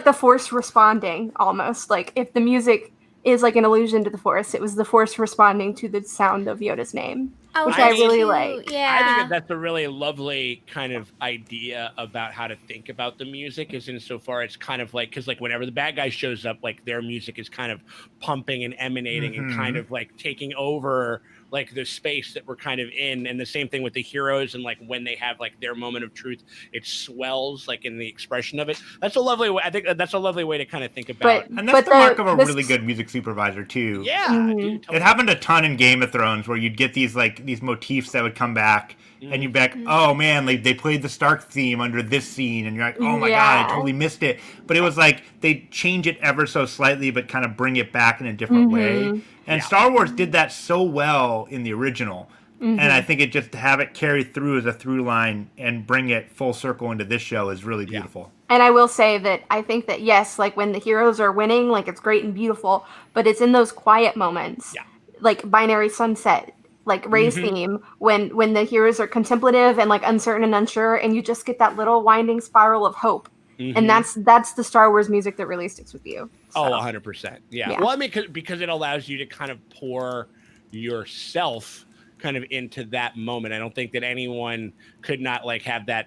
the Force responding almost. Like if the music is like an allusion to the Force, it was the Force responding to the sound of Yoda's name, which I really like. Yeah. I think that's a really lovely kind of idea about how to think about the music, is insofar it's kind of like, because like whenever the bad guy shows up, like their music is kind of pumping and emanating and kind of like taking over like the space that we're kind of in. And the same thing with the heroes, and like when they have like their moment of truth, it swells like in the expression of it. That's a lovely way. I think that's a lovely way to kind of think about it. And that's the mark of a really good music supervisor too. Yeah, dude, totally. It happened a ton in Game of Thrones where you'd get these motifs that would come back, and you'd be like, oh man, like they played the Stark theme under this scene, and you're like, oh my god, I totally missed it. But it was like they change it ever so slightly, but kind of bring it back in a different way. And Star Wars did that so well in the original. And I think it just to have it carry through as a through line and bring it full circle into this show is really beautiful. And I will say that I think that, yes, like when the heroes are winning, like it's great and beautiful, but it's in those quiet moments, like Binary Sunset, like Rey's theme, when the heroes are contemplative and like uncertain and unsure, and you just get that little winding spiral of hope. And that's the Star Wars music that really sticks with you. So. 100%. Yeah. Well, I mean, because it allows you to kind of pour yourself kind of into that moment. I don't think that anyone could not like have that,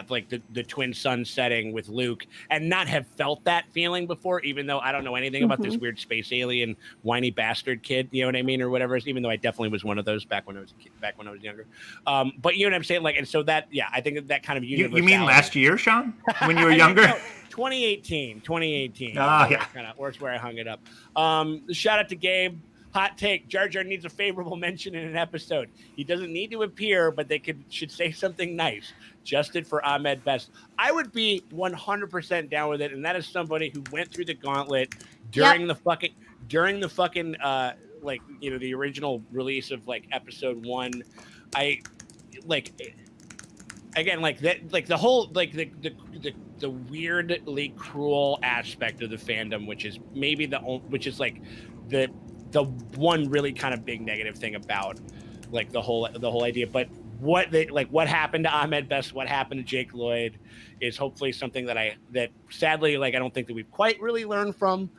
like the twin sun setting with Luke and not have felt that feeling before, even though I don't know anything about this weird space alien whiny bastard kid, you know what I mean, or whatever, even though I definitely was one of those back when I was a kid, back when I was younger. But you know what I'm saying? Like, and so that, I think that kind of universality. You mean last year, Sean, when you were younger? 2018. Oh, yeah. That's where I hung it up. Shout out to Gabe. Hot take: Jar Jar needs a favorable mention in an episode. He doesn't need to appear, but they should say something nice. Justed for Ahmed Best. I would be 100% down with it, and that is somebody who went through the gauntlet during the fucking like, you know, the original release of like episode 1. I like, again, like that, like the whole, like the weirdly cruel aspect of the fandom, which is maybe which is like the one really kind of big negative thing about like the whole idea. But what happened to Ahmed Best, what happened to Jake Lloyd, is hopefully something that sadly I don't think that we've quite really learned from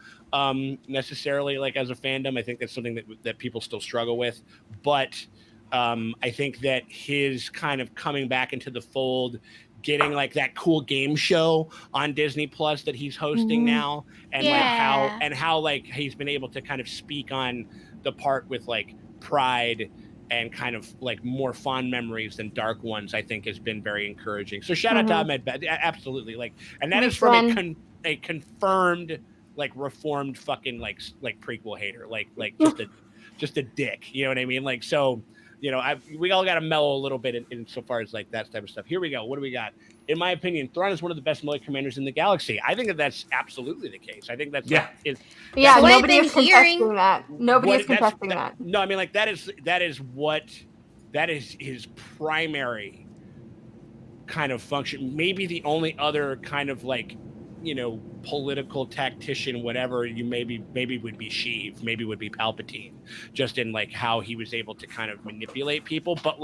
necessarily as a fandom. I think that's something that people still struggle with, but I think that his kind of coming back into the fold, getting that cool game show on Disney Plus that he's hosting now, and how he's been able to kind of speak on the part with pride and kind of more fond memories than dark ones, I think has been very encouraging. So shout out to Ahmed, absolutely. And that is from a confirmed reformed fucking prequel hater, just a dick, you know what I mean? So, we all got to mellow a little bit in so far as that type of stuff. Here we go. What do we got? In my opinion, Thrawn is one of the best military commanders in the galaxy. I think that's absolutely the case. I think that's nobody is contesting that. Nobody is contesting that. No, I mean that is his primary kind of function. Maybe the only other kind of political tactician, whatever you maybe would be Sheev, maybe would be Palpatine, just in how he was able to kind of manipulate people. But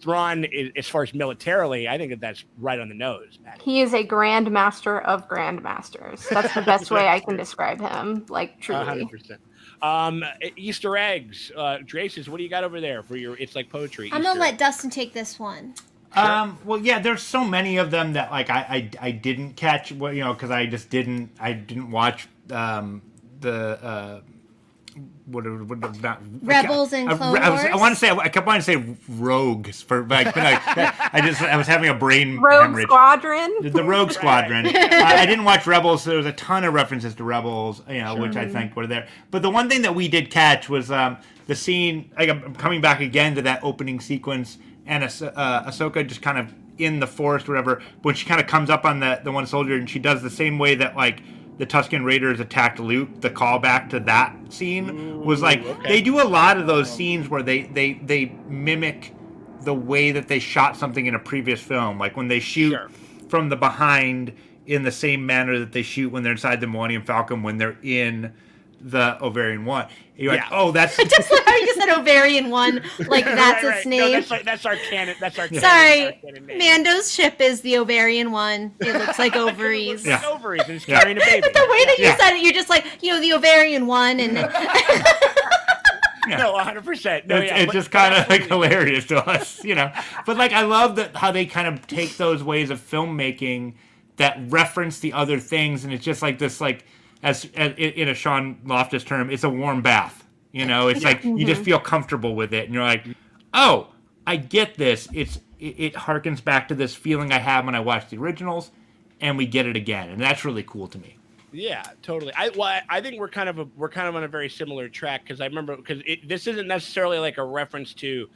Thrawn, as far as militarily, I think that's right on the nose, Maddie. He is a grandmaster of grandmasters. That's the best way I can describe him. Truly. 100%. Easter eggs, Draces. What do you got over there for your? It's like poetry. I'm gonna let Dustin take this one. Sure. Well, yeah, there's so many of them that I didn't catch, because I didn't watch the Rebels and Clone Wars. I kept wanting to say rogues for I was having a brain Rogue hemorrhage. Squadron. The Rogue Squadron. I didn't watch Rebels, so there was a ton of references to Rebels, which I think were there. But the one thing that we did catch was the scene. I'm coming back again to that opening sequence. And Ahsoka just kind of in the forest, whatever, when she kind of comes up on the one soldier, and she does the same way that the Tusken Raiders attacked Luke. The callback to that scene was they do a lot of those scenes where they mimic the way that they shot something in a previous film, when they shoot from the behind in the same manner that they shoot when they're inside the Millennium Falcon when they're in the Ovarian One. You're oh, that's just like how you said Ovarian One, that's its name. No, that's our canon. That's our Sorry, canon name. Mando's ship is the Ovarian One. It looks like ovaries. It looks like ovaries, and it's carrying a baby. But the way that you said it, you're just the Ovarian One, and. No, 100%. No, it's just kind of hilarious to us, But I love how they kind of take those ways of filmmaking that reference the other things, and it's just this as in a Sean Loftus term, it's a warm bath. It's you just feel comfortable with it, and you're oh, I get this. It harkens back to this feeling I had when I watched the originals, and we get it again, and that's really cool to me. Yeah, totally. I think we're kind of on a very similar track, because I remember this isn't necessarily a reference to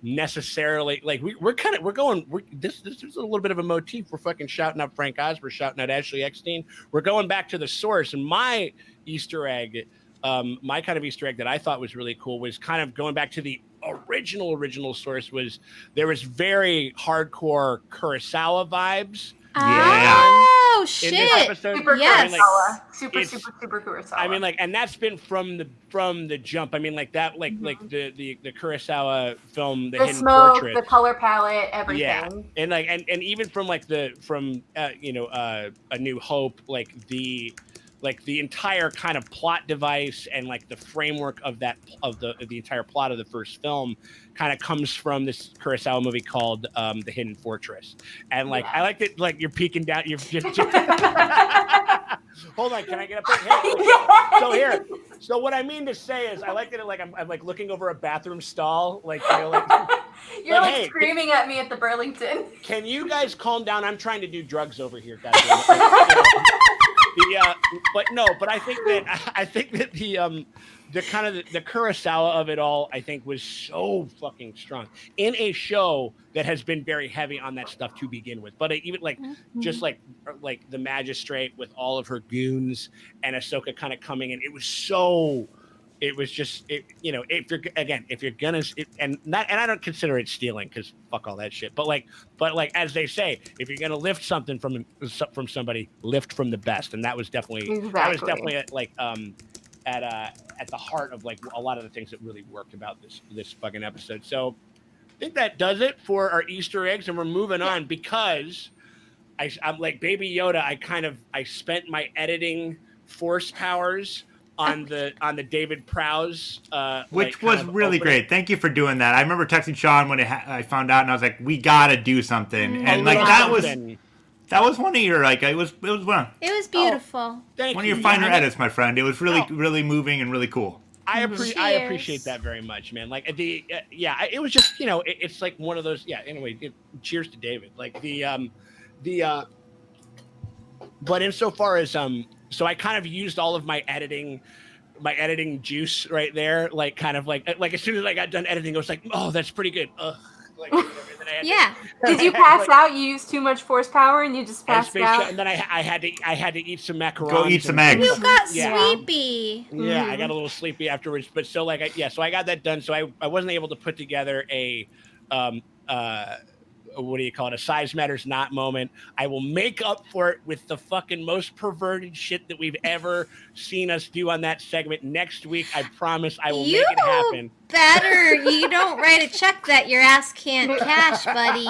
necessarily this is a little bit of a motif. We're fucking shouting out Frank Oz, we're shouting out Ashley Eckstein, we're going back to the source. And my Easter egg, my kind of Easter egg that I thought was really cool was kind of going back to the original source. Was there was very hardcore Kurosawa vibes. Oh shit! Super Kurosawa. Super Kurosawa. I mean, and that's been from the jump. I mean, the Kurosawa film, The Hidden smoke, Fortress, the color palette, everything. Yeah, and and even from A New Hope, the entire kind of plot device and the framework of the entire plot of the first film kind of comes from this Kurosawa movie called The Hidden Fortress. And I like that you're peeking down, you're just hold on, can I get up there? So what I mean to say is I like that I'm looking over a bathroom stall, you're screaming at me at the Burlington. Can you guys calm down? I'm trying to do drugs over here, guys. But I think that the kind of the Kurosawa of it all, I think, was so fucking strong in a show that has been very heavy on that stuff to begin with. But even just the Magistrate with all of her goons and Ahsoka kind of coming in, it was so. It was just, if you're gonna, and I don't consider it stealing, because fuck all that shit. But as they say, if you're gonna lift something from somebody, lift from the best, and that was definitely at the heart of a lot of the things that really worked about this fucking episode. So think that does it for our Easter eggs, and we're moving on because I'm like Baby Yoda. I spent my editing force powers on the David Prowse, which was really great. Thank you for doing that. I remember texting Sean when I found out, and I was like, "We gotta do something." And like that was one of your it was one. It was beautiful. One of your finer edits, my friend. It was really moving and really cool. I appreciate that very much, man. Like it was just it's like one of those. Yeah. Anyway, cheers to David. Like but insofar as so I kind of used all of my editing juice right there. Like kind of like as soon as I got done editing, I was like, oh, that's pretty good. Like, yeah. Did you pass out? You used too much force power and you just passed out? And then I had to eat some macarons. Go eat some eggs. You got sleepy. Yeah, I got a little sleepy afterwards. But so so I got that done. So I wasn't able to put together a what do you call it? A size matters not moment. I will make up for it with the fucking most perverted shit that we've ever seen us do on that segment next week. I promise I will make it happen. You don't write a check that your ass can't cash, buddy.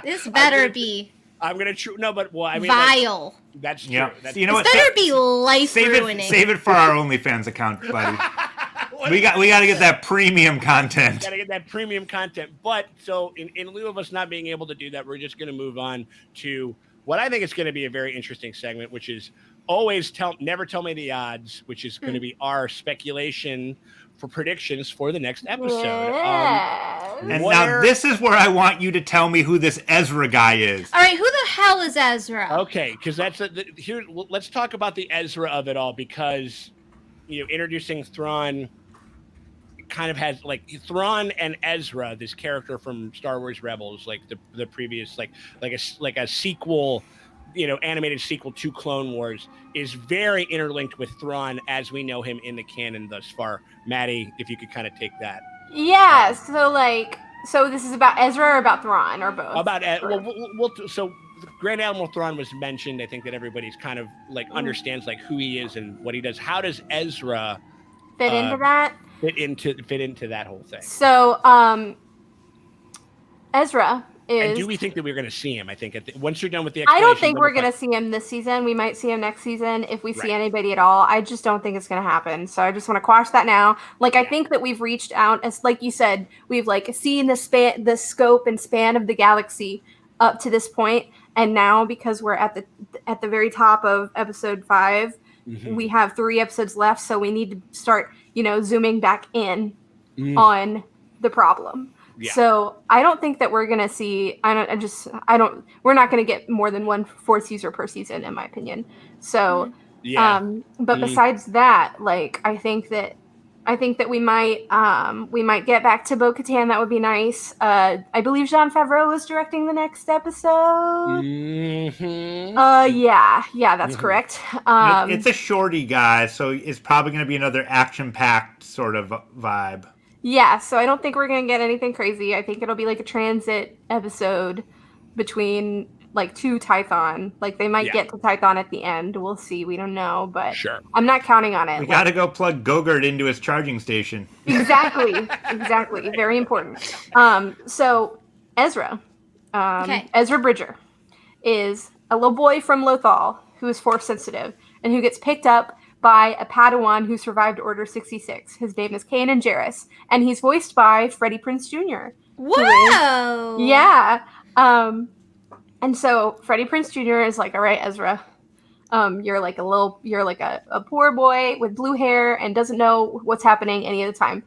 This better be. I'm gonna vile. That's true. Yeah. That's you know what? Better be life ruining. Save it for our OnlyFans account, buddy. We got to get that premium content. Got to get that premium content. But so in lieu of us not being able to do that, we're just going to move on to what I think is going to be a very interesting segment, which is never tell me the odds, which is going to be our speculation for predictions for the next episode. Yeah. And now this is where I want you to tell me who this Ezra guy is. All right, who the hell is Ezra? Okay, because here. Let's talk about the Ezra of it all, because introducing Thrawn kind of has like Thrawn and Ezra, this character from Star Wars Rebels, like the previous like a sequel, animated sequel to Clone Wars, is very interlinked with Thrawn as we know him in the canon thus far. Maddie, if you could kind of take that. Yeah. So this is about Ezra or about Thrawn or both? So Grand Admiral Thrawn was mentioned. I think that everybody's kind of like understands like who he is and what he does. How does Ezra fit into that? Fit into that whole thing. So, Ezra is. And do we think that we're going to see him? I think once you're done with the. I don't think we're going to see him this season. We might see him next season if we see anybody at all. I just don't think it's going to happen. So I just want to quash that now. I think that we've reached out, as like you said, we've seen the scope and span of the galaxy up to this point, and now because we're at the very top of episode 5. Mm-hmm. We have 3 episodes left, so we need to start, zooming back in on the problem. Yeah. So I don't think that we're gonna see. We're not gonna get more than 1 Force user per season, in my opinion. So, but besides that, I think that we might get back to Bo-Katan. That would be nice. I believe Jon Favreau is directing the next episode. Mm-hmm. Yeah, that's correct. It's a shorty guy, so it's probably going to be another action-packed sort of vibe. Yeah, so I don't think we're going to get anything crazy. I think it'll be like a transit episode between 2 Tython. They might get to Tython at the end. We'll see. We don't know, but sure. I'm not counting on it. We got to go plug GOGURT into his charging station. Exactly. Very important. So Ezra, Ezra Bridger, is a little boy from Lothal who is Force sensitive and who gets picked up by a Padawan who survived Order 66. His name is Kanan Jarrus, and he's voiced by Freddie Prinze Jr. Whoa! Yeah. And so Freddie Prinze Jr. is like, all right, Ezra, you're like a poor boy with blue hair and doesn't know what's happening any of the time.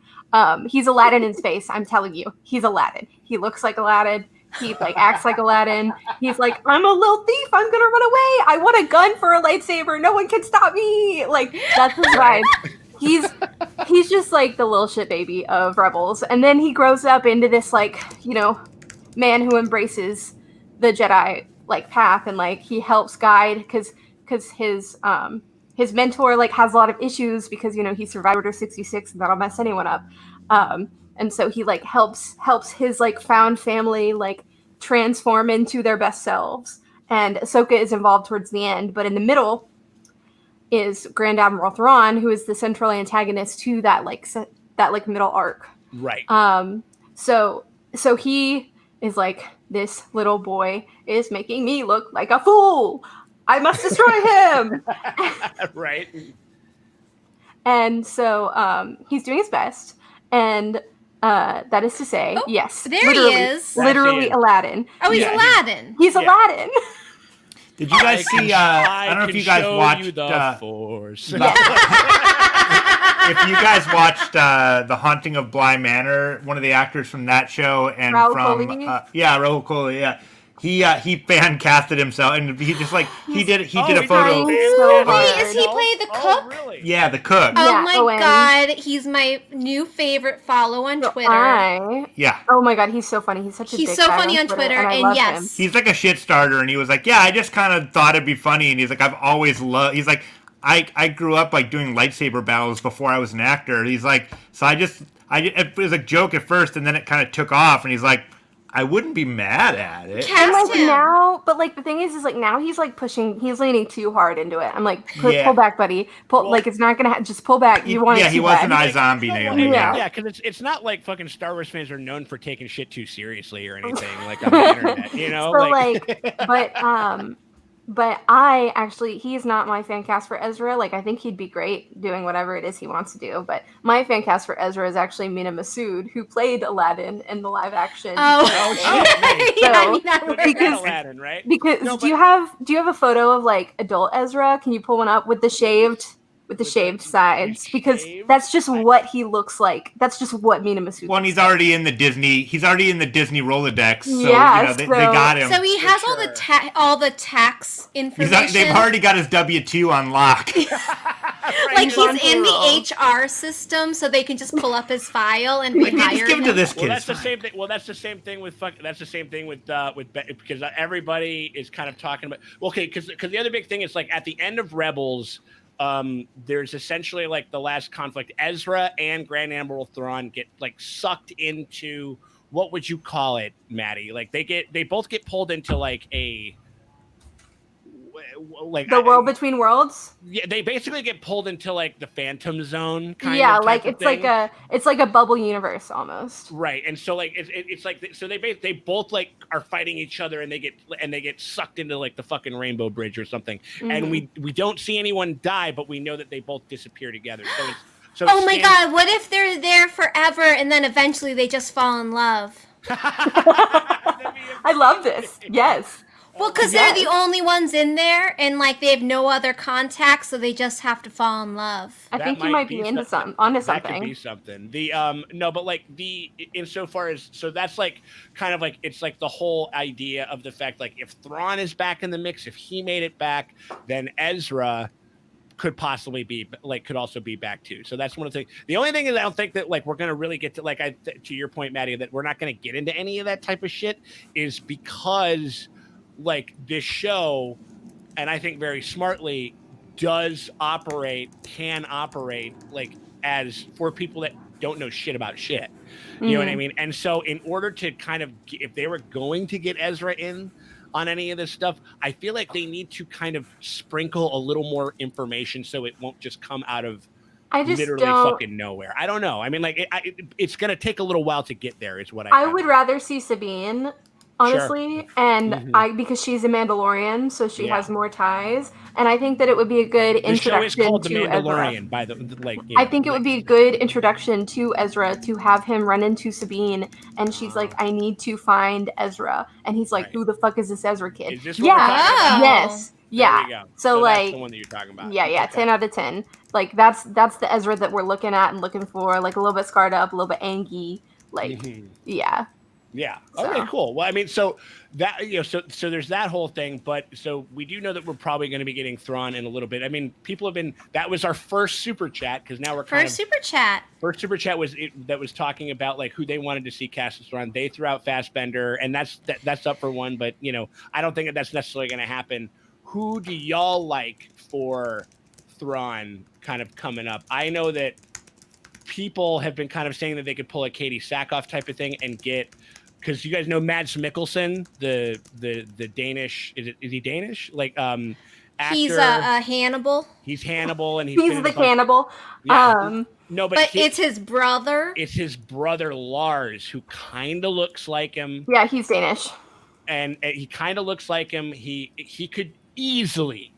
He's Aladdin in space. I'm telling you, he's Aladdin. He looks like Aladdin. He acts like Aladdin. He's like, I'm a little thief. I'm gonna run away. I want a gun for a lightsaber. No one can stop me. That's his vibe. He's just like the little shit baby of Rebels. And then he grows up into this man who embraces the Jedi path, and he helps guide because his mentor has a lot of issues because he survived Order 66 and that'll mess anyone up, and so he helps his found family transform into their best selves. And Ahsoka is involved towards the end, but in the middle is Grand Admiral Thrawn, who is the central antagonist to that middle arc. Right. So so he is like, this little boy is making me look like a fool. I must destroy him. Right. And so he's doing his best. And that is to say, yes. There literally, he is. Literally Aladdin. Oh, he's Yeah. Aladdin. He's Aladdin. Did you guys see? I don't know if you guys watched. The Force. If you guys watched The Haunting of Bly Manor, one of the actors from that show and Raoul from Coley? Raoul Coley, yeah. He fan casted himself, and he just like he did a photo. trying so hard. Wait, is he play the cook? Oh, really? Yeah, the cook. Oh Yeah, my Owen. god, he's my new favorite follow on Twitter. Yeah. Oh my god, he's so funny. He's such a He's dick so bag funny on Twitter, I and love yes. him. He's like a shit starter, and he was like, yeah, I just kind of thought it'd be funny, and he's like, I've always loved. He's like, I grew up like doing lightsaber battles before I was an actor. He's like, so it was a joke at first, and then it kind of took off, and he's like, I wouldn't be mad at it. And Cast like him. now, but like the thing is like now he's like pushing, he's leaning too hard into it. I'm like, Yeah. pull back, buddy. Like it's not gonna just pull back. You want it he too was an bad. iZombie, Naomi. Yeah. Yeah, because it's not like fucking Star Wars fans are known for taking shit too seriously or anything like on the internet, you know? So but I actually, he's not my fan cast for Ezra. Like I think he'd be great doing whatever it is he wants to do. But my fan cast for Ezra is actually Mina Masood, who played Aladdin in the live action. shit. Yeah, I So, mean, that works. because- Aladdin, right? Because No, do you have a photo of like adult Ezra? Can you pull one up with the shaved sides? Because shaved that's just what he looks like. That's just what Mina Masood. Well, and he's already in the Disney Rolodex, so Yeah, they so- got him. So he has sure. all the tax information. They've already got his W-2 on lock. like He's on he's in payroll. the HR system, so they can just pull up his file and Like, rehire just give it to him. this Well, kid. that's it's the fine. same thing. Well, that's the same thing with because everybody is kind of talking about. Well, okay, because the other big thing is like at the end of Rebels, there's essentially like the last conflict. Ezra and Grand Admiral Thrawn get like sucked into, what would you call it, Maddie? Like they both get pulled into like a The world between worlds. Yeah, they basically get pulled into like the Phantom Zone kind Yeah, of like type of it's thing. like a bubble universe almost. Right, and so like it's like so they both like are fighting each other, and they get sucked into like the fucking Rainbow Bridge or something, and we don't see anyone die, but we know that they both disappear together. So Oh my god, what if they're there forever and then eventually they just fall in love? I love this. Yes. Well, because they're the only ones in there and like they have no other contacts, so they just have to fall in love. I That think you might might be be onto something. something. That could be something. The no, but like the insofar as so that's like kind of like it's like the whole idea of the fact like if Thrawn is back in the mix, if he made it back, then Ezra could possibly be like could also be back too. So that's one of the things. The only thing is I don't think that like we're gonna really get to like to your point, Maddie, that we're not gonna get into any of that type of shit is because like this show, and I think very smartly, can operate like as for people that don't know shit about shit. You know what I mean? And so in order to kind of, if they were going to get Ezra in on any of this stuff, I feel like they need to kind of sprinkle a little more information so it won't just come out of literally fucking nowhere. I don't know. I mean, like it's going to take a little while to get there is what I would rather see Sabine, honestly, and Mhm. because she's a Mandalorian, so she has more ties, and I think that it would be a good The show is introduction called The to Mandalorian, Ezra. by the like. I think it would be a good introduction to Ezra to have him run into Sabine, and she's like, "I need to find Ezra," and he's like, Right. "Who the fuck is this Ezra kid?" Is this what we're talking about? Yes, There yeah. we go. So that's like, the one that you're talking about. yeah, Okay. 10 out of 10. Like that's the Ezra that we're looking at and looking for, like a little bit scarred up, a little bit angry, like Mhm. yeah. Yeah. So. Okay, cool. Well, I mean, so that, so there's that whole thing, but so we do know that we're probably going to be getting Thrawn in a little bit. I mean, people have been, that was our first super chat because now we're First super chat. first super chat was that was talking about like who they wanted to see cast as Thrawn. They threw out Fassbender, and that's up for one, but I don't think that's necessarily going to happen. Who do y'all like for Thrawn kind of coming up? I know that people have been kind of saying that they could pull a Katie Sackhoff type of thing and get, because you guys know Mads Mikkelsen, the Danish, is he Danish? Like actor. He's Hannibal. He's Hannibal, and He's been in the a bunch- cannibal. Yeah. No, But it's his brother. It's his brother Lars, who kind of looks like him. Yeah, he's Danish. And he kind of looks like him. He could easily,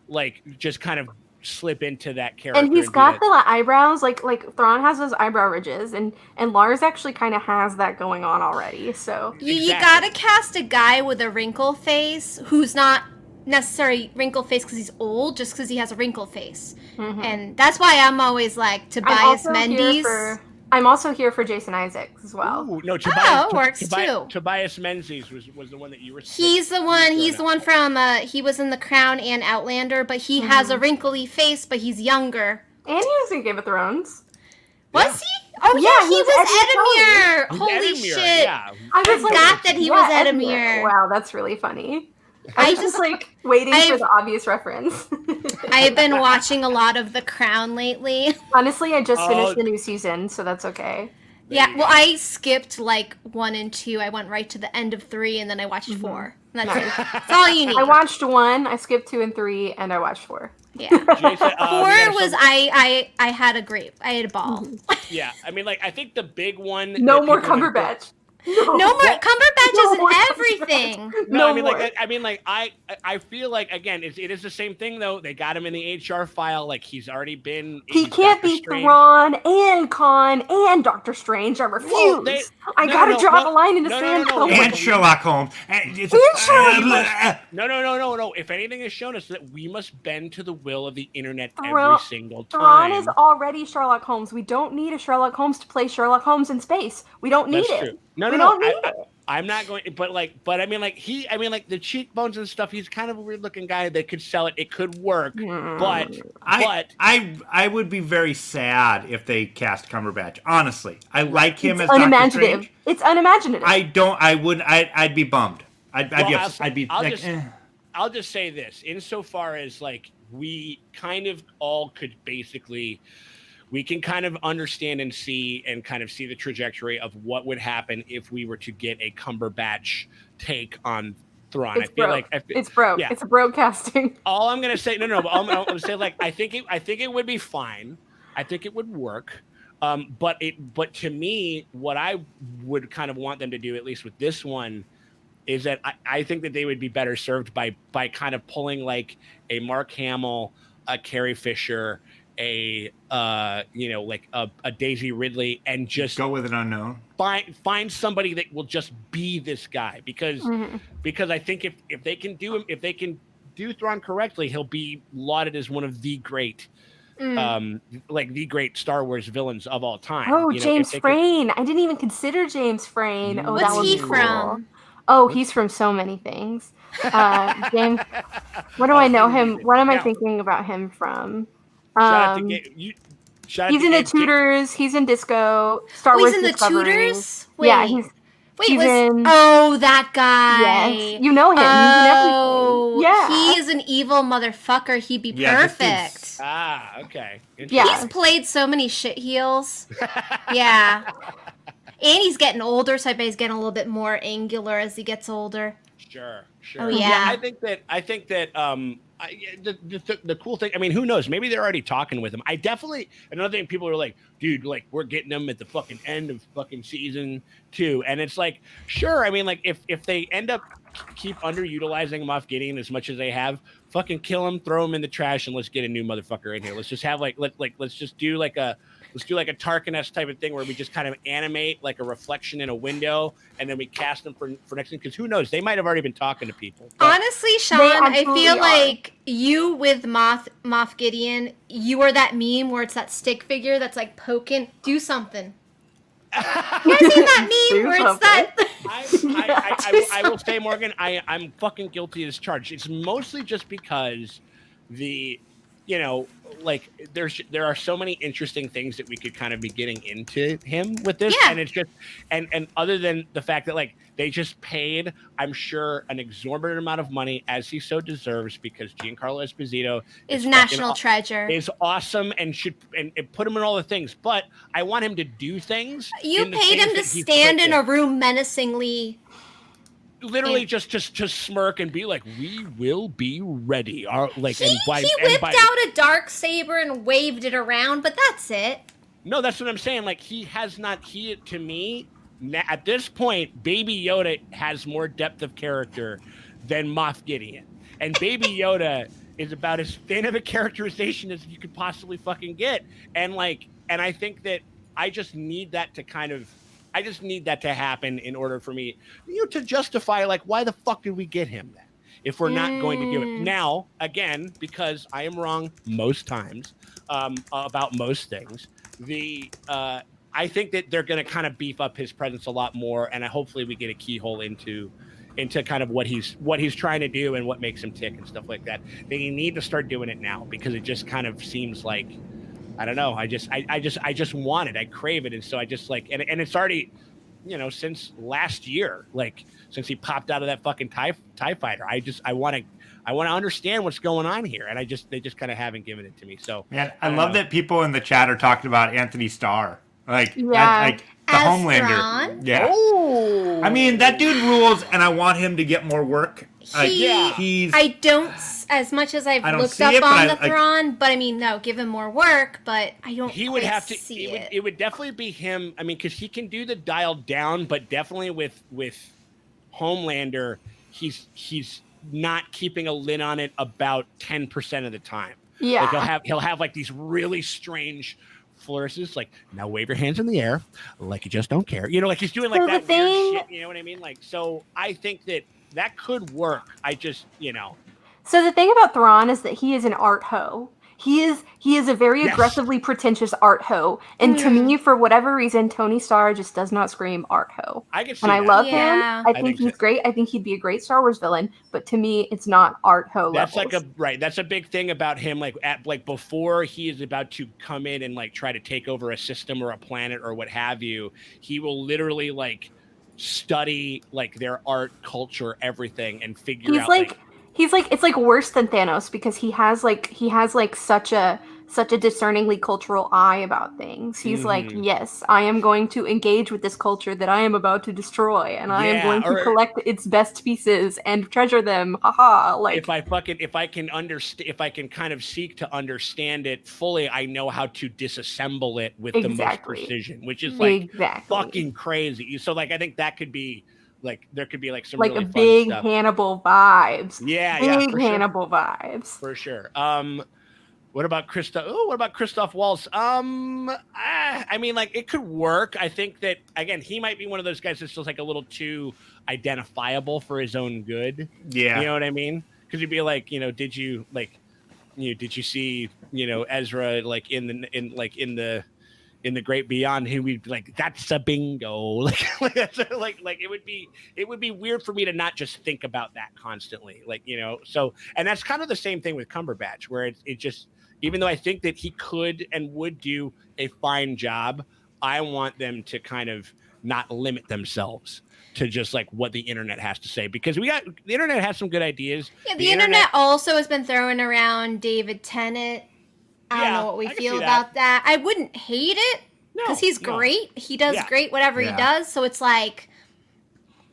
like, just kind of slip into that character. And he's got the eyebrows, like Thrawn has those eyebrow ridges, and Lars actually kind of has that going on already. So you gotta cast a guy with a wrinkle face who's not necessarily wrinkle face because he's old, just because he has a wrinkle face. And that's why I'm always like Tobias Menzies. I'm also here for Jason Isaacs as well. Ooh, no, Tobias, works too. Tobias Menzies was the one that you were. He's the one from. He was in The Crown and Outlander, but he has a wrinkly face, but he's younger. And he was in Game of Thrones. Was he? Oh yeah, he was Edmure. Holy shit! Yeah. I forgot that he was Edmure. Wow, that's really funny. I just like waiting for the obvious reference. I've been watching a lot of The Crown lately. Honestly, I just finished the new season, so that's okay. Yeah, well, I skipped like 1 and 2. I went right to the end of 3, and then I watched 4. That's it. That's all you need. I watched 1, I skipped 2 and 3, and I watched 4. Yeah. 4 was I had a ball. Yeah, I mean, like, I think the big one. No more Cumberbatch. No more Cumberbatch is in everything. No, I mean, I feel like, again, it is the same thing though. They got him in the HR file. Like, he's already been. He can't be Thrawn and Khan and Doctor Strange. I refuse. I gotta draw the line in the sand. And Sherlock Holmes. No. If anything has shown us that we must bend to the will of the internet every single time. Thrawn is already Sherlock Holmes. We don't need a Sherlock Holmes to play Sherlock Holmes in space. We don't need it. True. No. I'm not going, but I mean, like the cheekbones and stuff. He's kind of a weird looking guy. They could sell it. It could work, but I would be very sad if they cast Cumberbatch. Honestly, I like him as unimaginative. Doctor Strange. It's unimaginative. I'd be bummed. I'll just say this, insofar as like we kind of all could basically. We can kind of understand and see the trajectory of what would happen if we were to get a Cumberbatch take on Thrawn. It's broke. Yeah. It's a broadcasting. All I'm gonna say, but I'm gonna say, like, I think it would be fine. I think it would work. But to me, what I would kind of want them to do, at least with this one, is that I think that they would be better served by kind of pulling like a Mark Hamill, a Carrie Fisher, a Daisy Ridley, and just go with an unknown. Find somebody that will just be this guy, because I think if they can do Thrawn correctly, he'll be lauded as one of the great the great Star Wars villains of all time. Oh, James Frain. I didn't even consider James Frain. Oh, what's he from? Oh, he's from so many things. James, what do I know him? What am I thinking about him from? He's in the Tudors. He's in Disco. Star Wars in the Discovery. Tudors? Yeah, that guy. Yes, you know him. Oh, yeah. He is an evil motherfucker. He'd be perfect. Okay. Yeah. He's played so many shit-heels. Yeah. And he's getting older, so I bet he's getting a little bit more angular as he gets older. Sure. Oh, yeah. I think that the cool thing, I mean, who knows? Maybe they're already talking with him. Another thing, people are like, dude, like, we're getting him at the fucking end of fucking season 2. And it's like, sure. I mean, like, if they end up keep underutilizing Moff Gideon as much as they have, fucking kill him, throw him in the trash, and let's get a new motherfucker in here. Let's just have let's just do like a Tarkin-esque type of thing where we just kind of animate like a reflection in a window, and then we cast them for next thing, because who knows? They might have already been talking to people. Honestly, Sean, I feel like you with Moff Gideon, you are that meme where it's that stick figure that's like poking. Do something. You guys seen that meme where it's that? I will say, Morgan, I'm fucking guilty as charged. It's mostly just because there are so many interesting things that we could kind of be getting into him with this. Yeah. And it's just, and other than the fact that like they just paid, I'm sure, an exorbitant amount of money, as he so deserves, because Giancarlo Esposito is national treasure, is awesome, and should and put him in all the things. But I want him to do things. You paid him to stand in a room menacingly. Literally just smirk and be like, we will be ready. He whipped out a dark saber and waved it around, but that's it. No, that's what I'm saying. Like to me, at this point, Baby Yoda has more depth of character than Moff Gideon. And Baby Yoda is about as thin of a characterization as you could possibly fucking get. And I think that I just need that to happen in order for me, to justify, like, why the fuck did we get him then? If we're not going to do it now, again, because I am wrong most times about most things, I think that they're going to kind of beef up his presence a lot more, and hopefully we get a keyhole into kind of what he's trying to do and what makes him tick and stuff like that. They need to start doing it now, because it just kind of seems like, I don't know. I just want it. I crave it, and so I just like, and it's already, since last year, like since he popped out of that fucking TIE fighter. I want to understand what's going on here, and they just kind of haven't given it to me. So man, I love that people in the chat are talking about Anthony Starr, like the As Homelander. Thrawn? Yeah. Oh. I mean, that dude rules, and I want him to get more work. I don't, as much as I've looked up on the Thrawn, but I mean, no, give him more work, but I don't. He would have to see it. It would definitely be him. I mean, because he can do the dial down, but definitely with Homelander, he's not keeping a lid on it about 10% of the time. Yeah, like he'll have like these really strange flourishes, like, now wave your hands in the air like you just don't care, like he's doing like that weird shit, you know what I mean? Like, so I think that could work. I just, So the thing about Thrawn is that he is an art hoe. He is a very aggressively pretentious art hoe, and to me, for whatever reason, Tony Starr just does not scream art hoe. I can see and I that. love him. I think he's great. I think he'd be a great Star Wars villain, but to me, it's not art hoe. That's levels. That's a big thing about him. Like before he is about to come in and like try to take over a system or a planet or what have you, he will literally like study like their art, culture, everything, and figure out He's like, it's like worse than Thanos, because he has like such a discerningly cultural eye about things. He's like, yes, I am going to engage with this culture that I am about to destroy, and I am going to collect its best pieces and treasure them. Haha! Like, if I can kind of seek to understand it fully, I know how to disassemble it with the most precision, which is like fucking crazy. So like, I think that could be. Like, there could be like some like really a big fun stuff. Hannibal vibes. Big Hannibal vibes for sure. What about Christoph? Oh, what about Christoph Waltz? I mean, like, it could work. I think that, again, he might be one of those guys that's just like a little too identifiable for his own good. Yeah, you know what I mean? Because you'd be like, did you see Ezra like in the great beyond, who we'd be like, that's a bingo. Like it would be weird for me to not just think about that constantly. Like, so, and that's kind of the same thing with Cumberbatch, where it just, even though I think that he could and would do a fine job, I want them to kind of not limit themselves to just like what the internet has to say, because the internet has some good ideas. Yeah. The internet also has been throwing around David Tennant. I don't know what we feel about that. I wouldn't hate it, because he's great. He does great whatever he does. So it's like,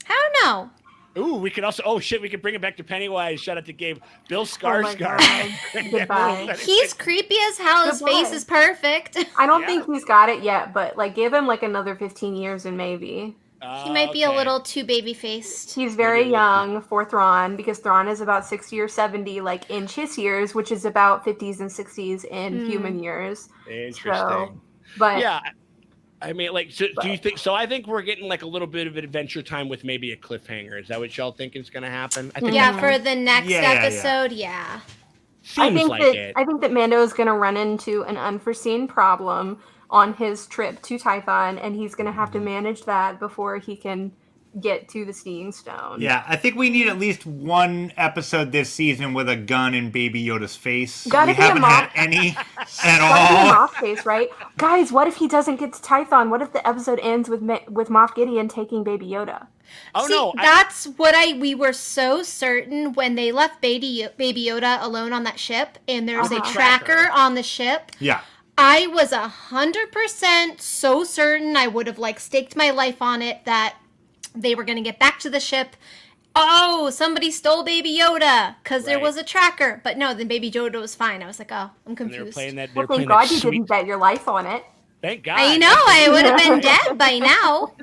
I don't know. Ooh, we could also, we could bring it back to Pennywise. Shout out to Gabe. Bill Skarsgård. Goodbye. He's creepy as hell. His face is perfect. I don't think he's got it yet, but like, give him like another 15 years and maybe. He might be a little too baby-faced. He's very young for Thrawn, because Thrawn is about 60 or 70, like, in Chiss years, which is about 50s and 60s in human years. Interesting. So, but yeah, I mean, like, so do you think? So I think we're getting like a little bit of adventure time with maybe a cliffhanger. Is that what y'all think is going to happen? I think for the next episode. Yeah. Seems I think that Mando is going to run into an unforeseen problem on his trip to Tython, and he's going to have to manage that before he can get to the Seeing Stone. Yeah, I think we need at least one episode this season with a gun in Baby Yoda's face. We haven't had any at all. Gotta be a Moff face, right? Guys, what if he doesn't get to Tython? What if the episode ends with Moff Gideon taking Baby Yoda? Oh, no. That's what we were so certain when they left Baby Yoda alone on that ship, and there's a tracker on the ship. Yeah. I was 100% so certain, I would have like staked my life on it, that they were going to get back to the ship. Oh, somebody stole Baby Yoda because there was a tracker. But no, then Baby Yoda was fine. I was like, oh, I'm confused. Thank God you didn't bet your life on it. Thank God. I know, I would have been dead by now.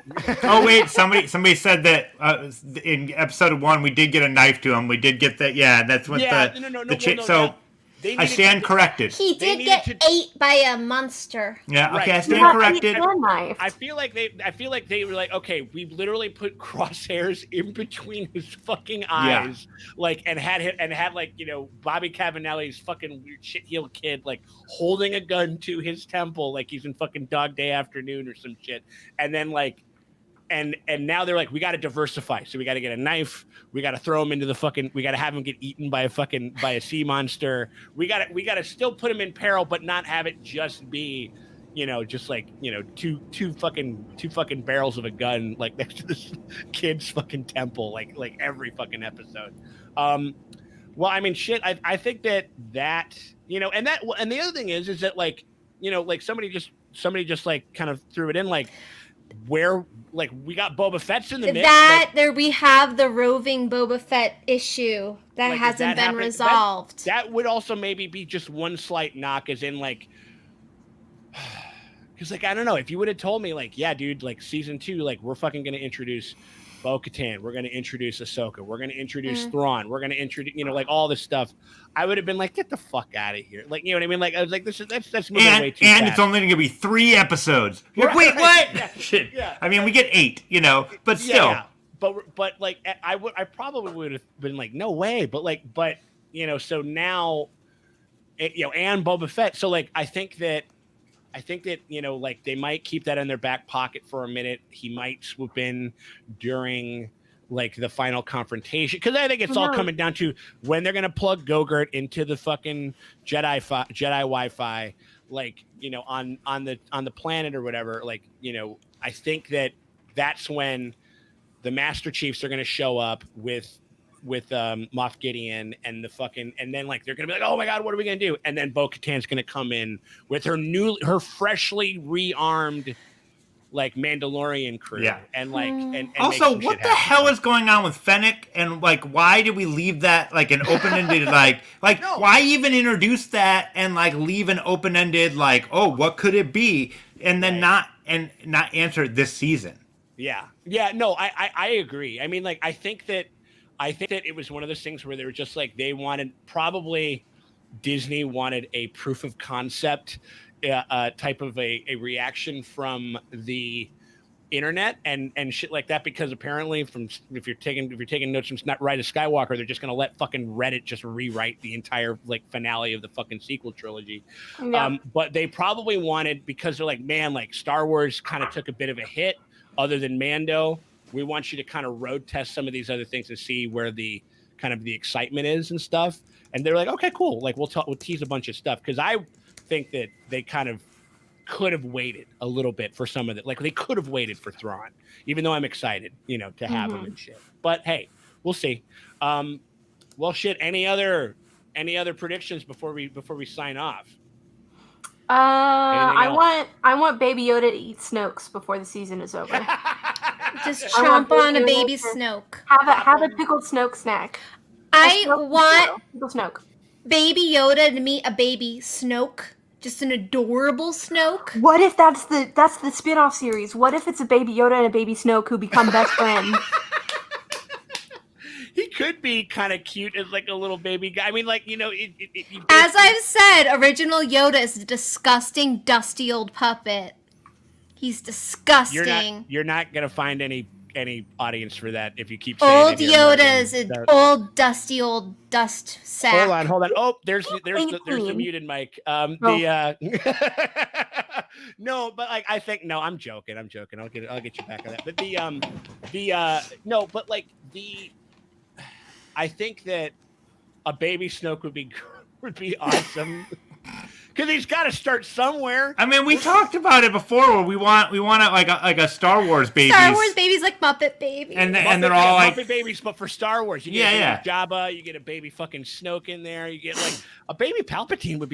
Oh wait, somebody said that in episode 1 we did get a knife to him. We did get that. Yeah, that's what so I stand corrected. He did get ate by a monster. Yeah, okay, Right. I stand corrected. I feel like they were like, okay, we literally put crosshairs in between his fucking eyes, like, and had like, you know, Bobby Cannavale's fucking weird shit-heeled kid like holding a gun to his temple like he's in fucking Dog Day Afternoon or some shit, and then like. And now they're like, we got to diversify. So we got to get a knife. We got to throw him into the fucking. We got to have him get eaten by a sea monster. We got to still put him in peril, but not have it just be, you know, just like, you know, two fucking barrels of a gun like next to this kid's fucking temple, like every fucking episode. Well, I mean, shit. I think that you know, and the other thing is that like, you know, like somebody just like kind of threw it in like. Where like we got Boba Fett's in the mix. There we have the roving Boba Fett issue that like, hasn't been resolved. That would also maybe be just one slight knock, as in like, because like I don't know, if you would have told me like, yeah, dude, like season 2, like we're fucking gonna introduce Bo-Katan, we're gonna introduce Ahsoka, we're gonna introduce Thrawn, we're gonna introduce, you know, like all this stuff, I would have been like, get the fuck out of here, like, you know what I mean? Like I was like, that's moving way too fast. And it's only gonna be 3 episodes. You're like, wait, what? Yeah. Shit. Yeah. I mean, we get 8, you know, but still. Yeah. But like I probably would have been like, no way. But you know, so now, you know, and Boba Fett. So like, I think that you know, like they might keep that in their back pocket for a minute. He might swoop in during like the final confrontation, because I think it's all coming down to when they're gonna plug GOGURT into the fucking Jedi Wi-Fi, like, you know, on the planet or whatever. Like, you know, I think that's when the Master Chiefs are gonna show up with Moff Gideon and the fucking, and then like they're gonna be like, oh my god, what are we gonna do? And then Bo-Katan's gonna come in with her freshly rearmed like Mandalorian crew, and like and also what the hell is going on with Fennec, and like why did we leave that like an open-ended like why even introduce that and like leave an open-ended like, oh, what could it be, and then not answer it this season. No, I agree. I mean, like I think that it was one of those things where they were just like, they wanted, probably Disney wanted a proof of concept type of a reaction from the internet and shit like that, because apparently if you're taking notes from Rise of Skywalker, they're just going to let fucking Reddit just rewrite the entire like finale of the fucking sequel trilogy. But they probably wanted, because they're like, man, like Star Wars kind of took a bit of a hit other than Mando. We want you to kind of road test some of these other things to see where the kind of the excitement is and stuff. And they're like, okay, cool. Like we'll tease a bunch of stuff. Cause I think that they kind of could have waited a little bit for some of it. Like they could have waited for Thrawn, even though I'm excited, you know, to have him and shit. But hey, we'll see. Well, shit. Any other predictions before we sign off? I want Baby Yoda to eat Snokes before the season is over. Just chomp on a baby Snoke. Have a pickled Snoke snack. I want pickled Snoke. Baby Yoda to meet a baby Snoke. Just an adorable Snoke. What if that's the spin-off series? What if it's a Baby Yoda and a baby Snoke who become best friends? He could be kind of cute as like a little baby guy. I mean, like, you know, as I've said, original Yoda is a disgusting, dusty old puppet. He's disgusting. You're not gonna find any audience for that if you keep saying old Yoda is an old dusty old dust sack. Hold on. Oh, there's the muted mic. No, but like I think I'm joking. I'll get you back on that. But I think that a baby Snoke would be awesome. Because he's got to start somewhere. I mean, we talked about it before. Where we want like a Star Wars baby. Star Wars babies like Muppet babies, and they're all like Muppet babies, but for Star Wars. You get a baby Jabba, you get a baby fucking Snoke in there. You get like a baby Palpatine would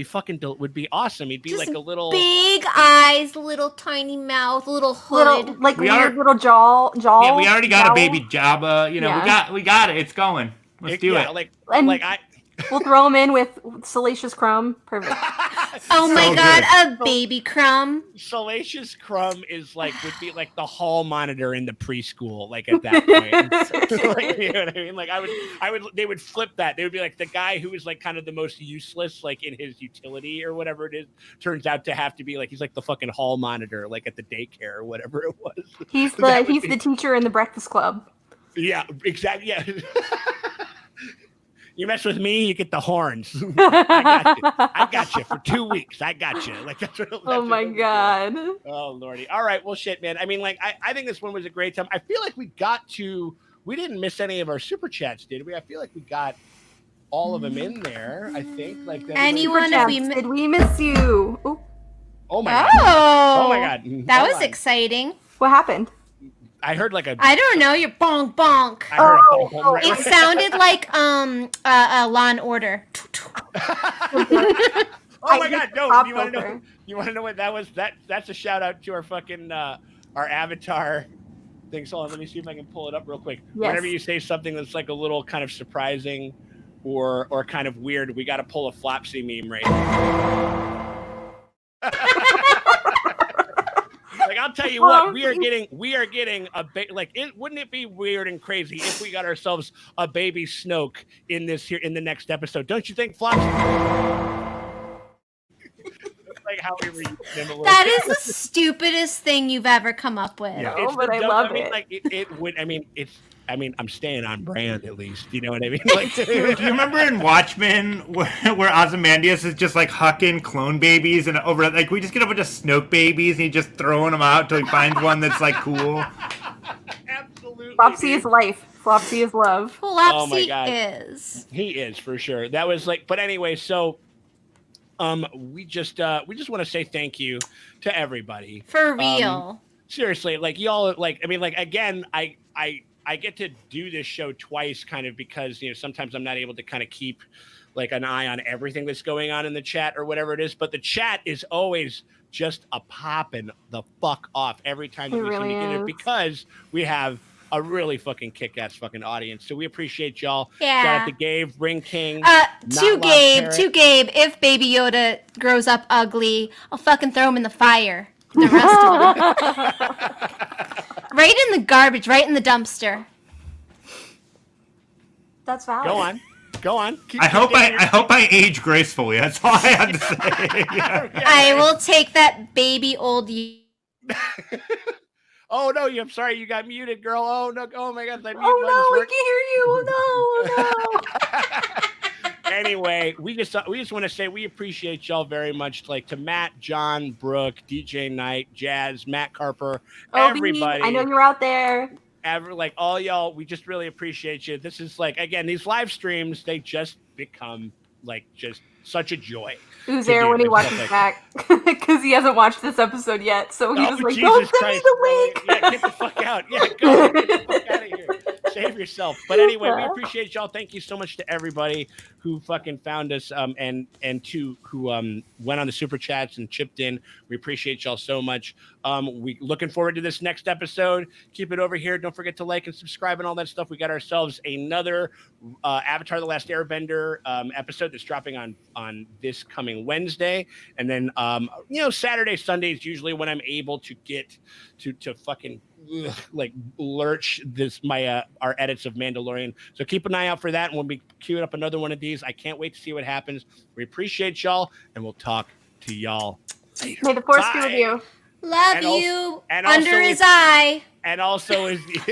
be awesome. He'd be just like a little big eyes, little tiny mouth, little hood, little jaw. Yeah, we already got a baby Jabba. You know, we got it. It's going. Let's do it. We'll throw him in with Salacious Crumb. Perfect. Oh my So god, good. a baby crumb. Salacious Crumb is like would be like the hall monitor in the preschool, like at that point. Like, you know what I mean? Like they would flip that. They would be like the guy who is like kind of the most useless, like in his utility or whatever it is, turns out to have to be like he's like the fucking hall monitor, like at the daycare or whatever it was. He's the teacher in the Breakfast Club. Yeah, exactly. Yeah. You mess with me, you get the horns. I got you for 2 weeks. I got you. Like that's what. Oh my god. Oh lordy. All right. Well, shit, man. I mean, like, I think this one was a great time. I feel like we didn't miss any of our super chats, did we? I feel like we got all of them in there. I think. Like Anyone Did we miss you? Ooh. Oh my god. Oh my god. That was exciting. What happened? I heard like I don't know. You're bonk bonk. I heard a bonk, bonk, right, It right. sounded like a Law and Order. Oh my god, no! Pop You want to know? filter. You want to know what that was? That's a shout out to our fucking our avatar thing. So let me see if I can pull it up real quick. Yes. Whenever you say something that's like a little kind of surprising or kind of weird, we got to pull a Flopsy meme right here. Like I'll tell you what, we are getting a wouldn't it be weird and crazy if we got ourselves a baby Snoke in the next episode? Don't you think, Flopsy? Like how we were using him a little That bit. is the stupidest thing you've ever come up with. Yeah. It's but the I dumb- love mean, it. Like it would. I mean, I'm staying on brand at least. You know what I mean? Like, Do you remember in Watchmen where Ozymandias is just like hucking clone babies and over like we just get a bunch of Snoke babies and he's just throwing them out till he finds one that's like cool. absolutely. Flopsy dude. is life. Flopsy is love. Oh my Flopsy God. is. He is for sure. That was like, but anyway, so we just want to say thank you to everybody. For real. Seriously, like y'all, like I mean, like again, I get to do this show twice, kind of because sometimes I'm not able to kind of keep like an eye on everything that's going on in the chat or whatever it is. But the chat is always just a popping the fuck off every time that It we really seem to get it is. because we have a really fucking kick-ass fucking audience. So we appreciate y'all. Yeah. Shout out to Gabe, Ring King. To Not Gabe, Loud to Gabe, if Baby Yoda grows up ugly, I'll fucking throw him in the fire. The rest of them. Right in the garbage, right in the dumpster. That's valid. Go on. I hope I age gracefully. That's all I have to say. Yeah. I will take that baby old Oh no, I'm sorry, you got muted, girl. Oh no, oh my God, that mute Oh no, we button's can hear you. Oh no. Anyway, we just want to say we appreciate y'all very much. Like to Matt, John, Brooke, DJ Knight, Jazz, Matt Carper, Obi, everybody. I know you're out there. Like all y'all, we just really appreciate you. This is like again, these live streams, they just become like just such a joy. Who's to there do. when he It's watches like- back? Because he hasn't watched this episode yet. So he was like, Jesus don't send Christ, me the link. Yeah, get the fuck out. Yeah, go. Get the fuck out of here. Save yourself. But anyway, we appreciate y'all. Thank you so much to everybody who fucking found us and to who went on the super chats and chipped in. We appreciate y'all so much. We looking forward to this next episode. Keep it over here. Don't forget to like and subscribe and all that stuff. We got ourselves another Avatar: The Last Airbender episode that's dropping on this coming Wednesday, and then Saturday, Sunday is usually when I'm able to get to fucking like lurch our edits of Mandalorian. So keep an eye out for that, and when we queue up another one of these, I can't wait to see what happens. We appreciate y'all, and we'll talk to y'all later. May the force be Bye. with you. Love And you and also under if- his eye. And also with you.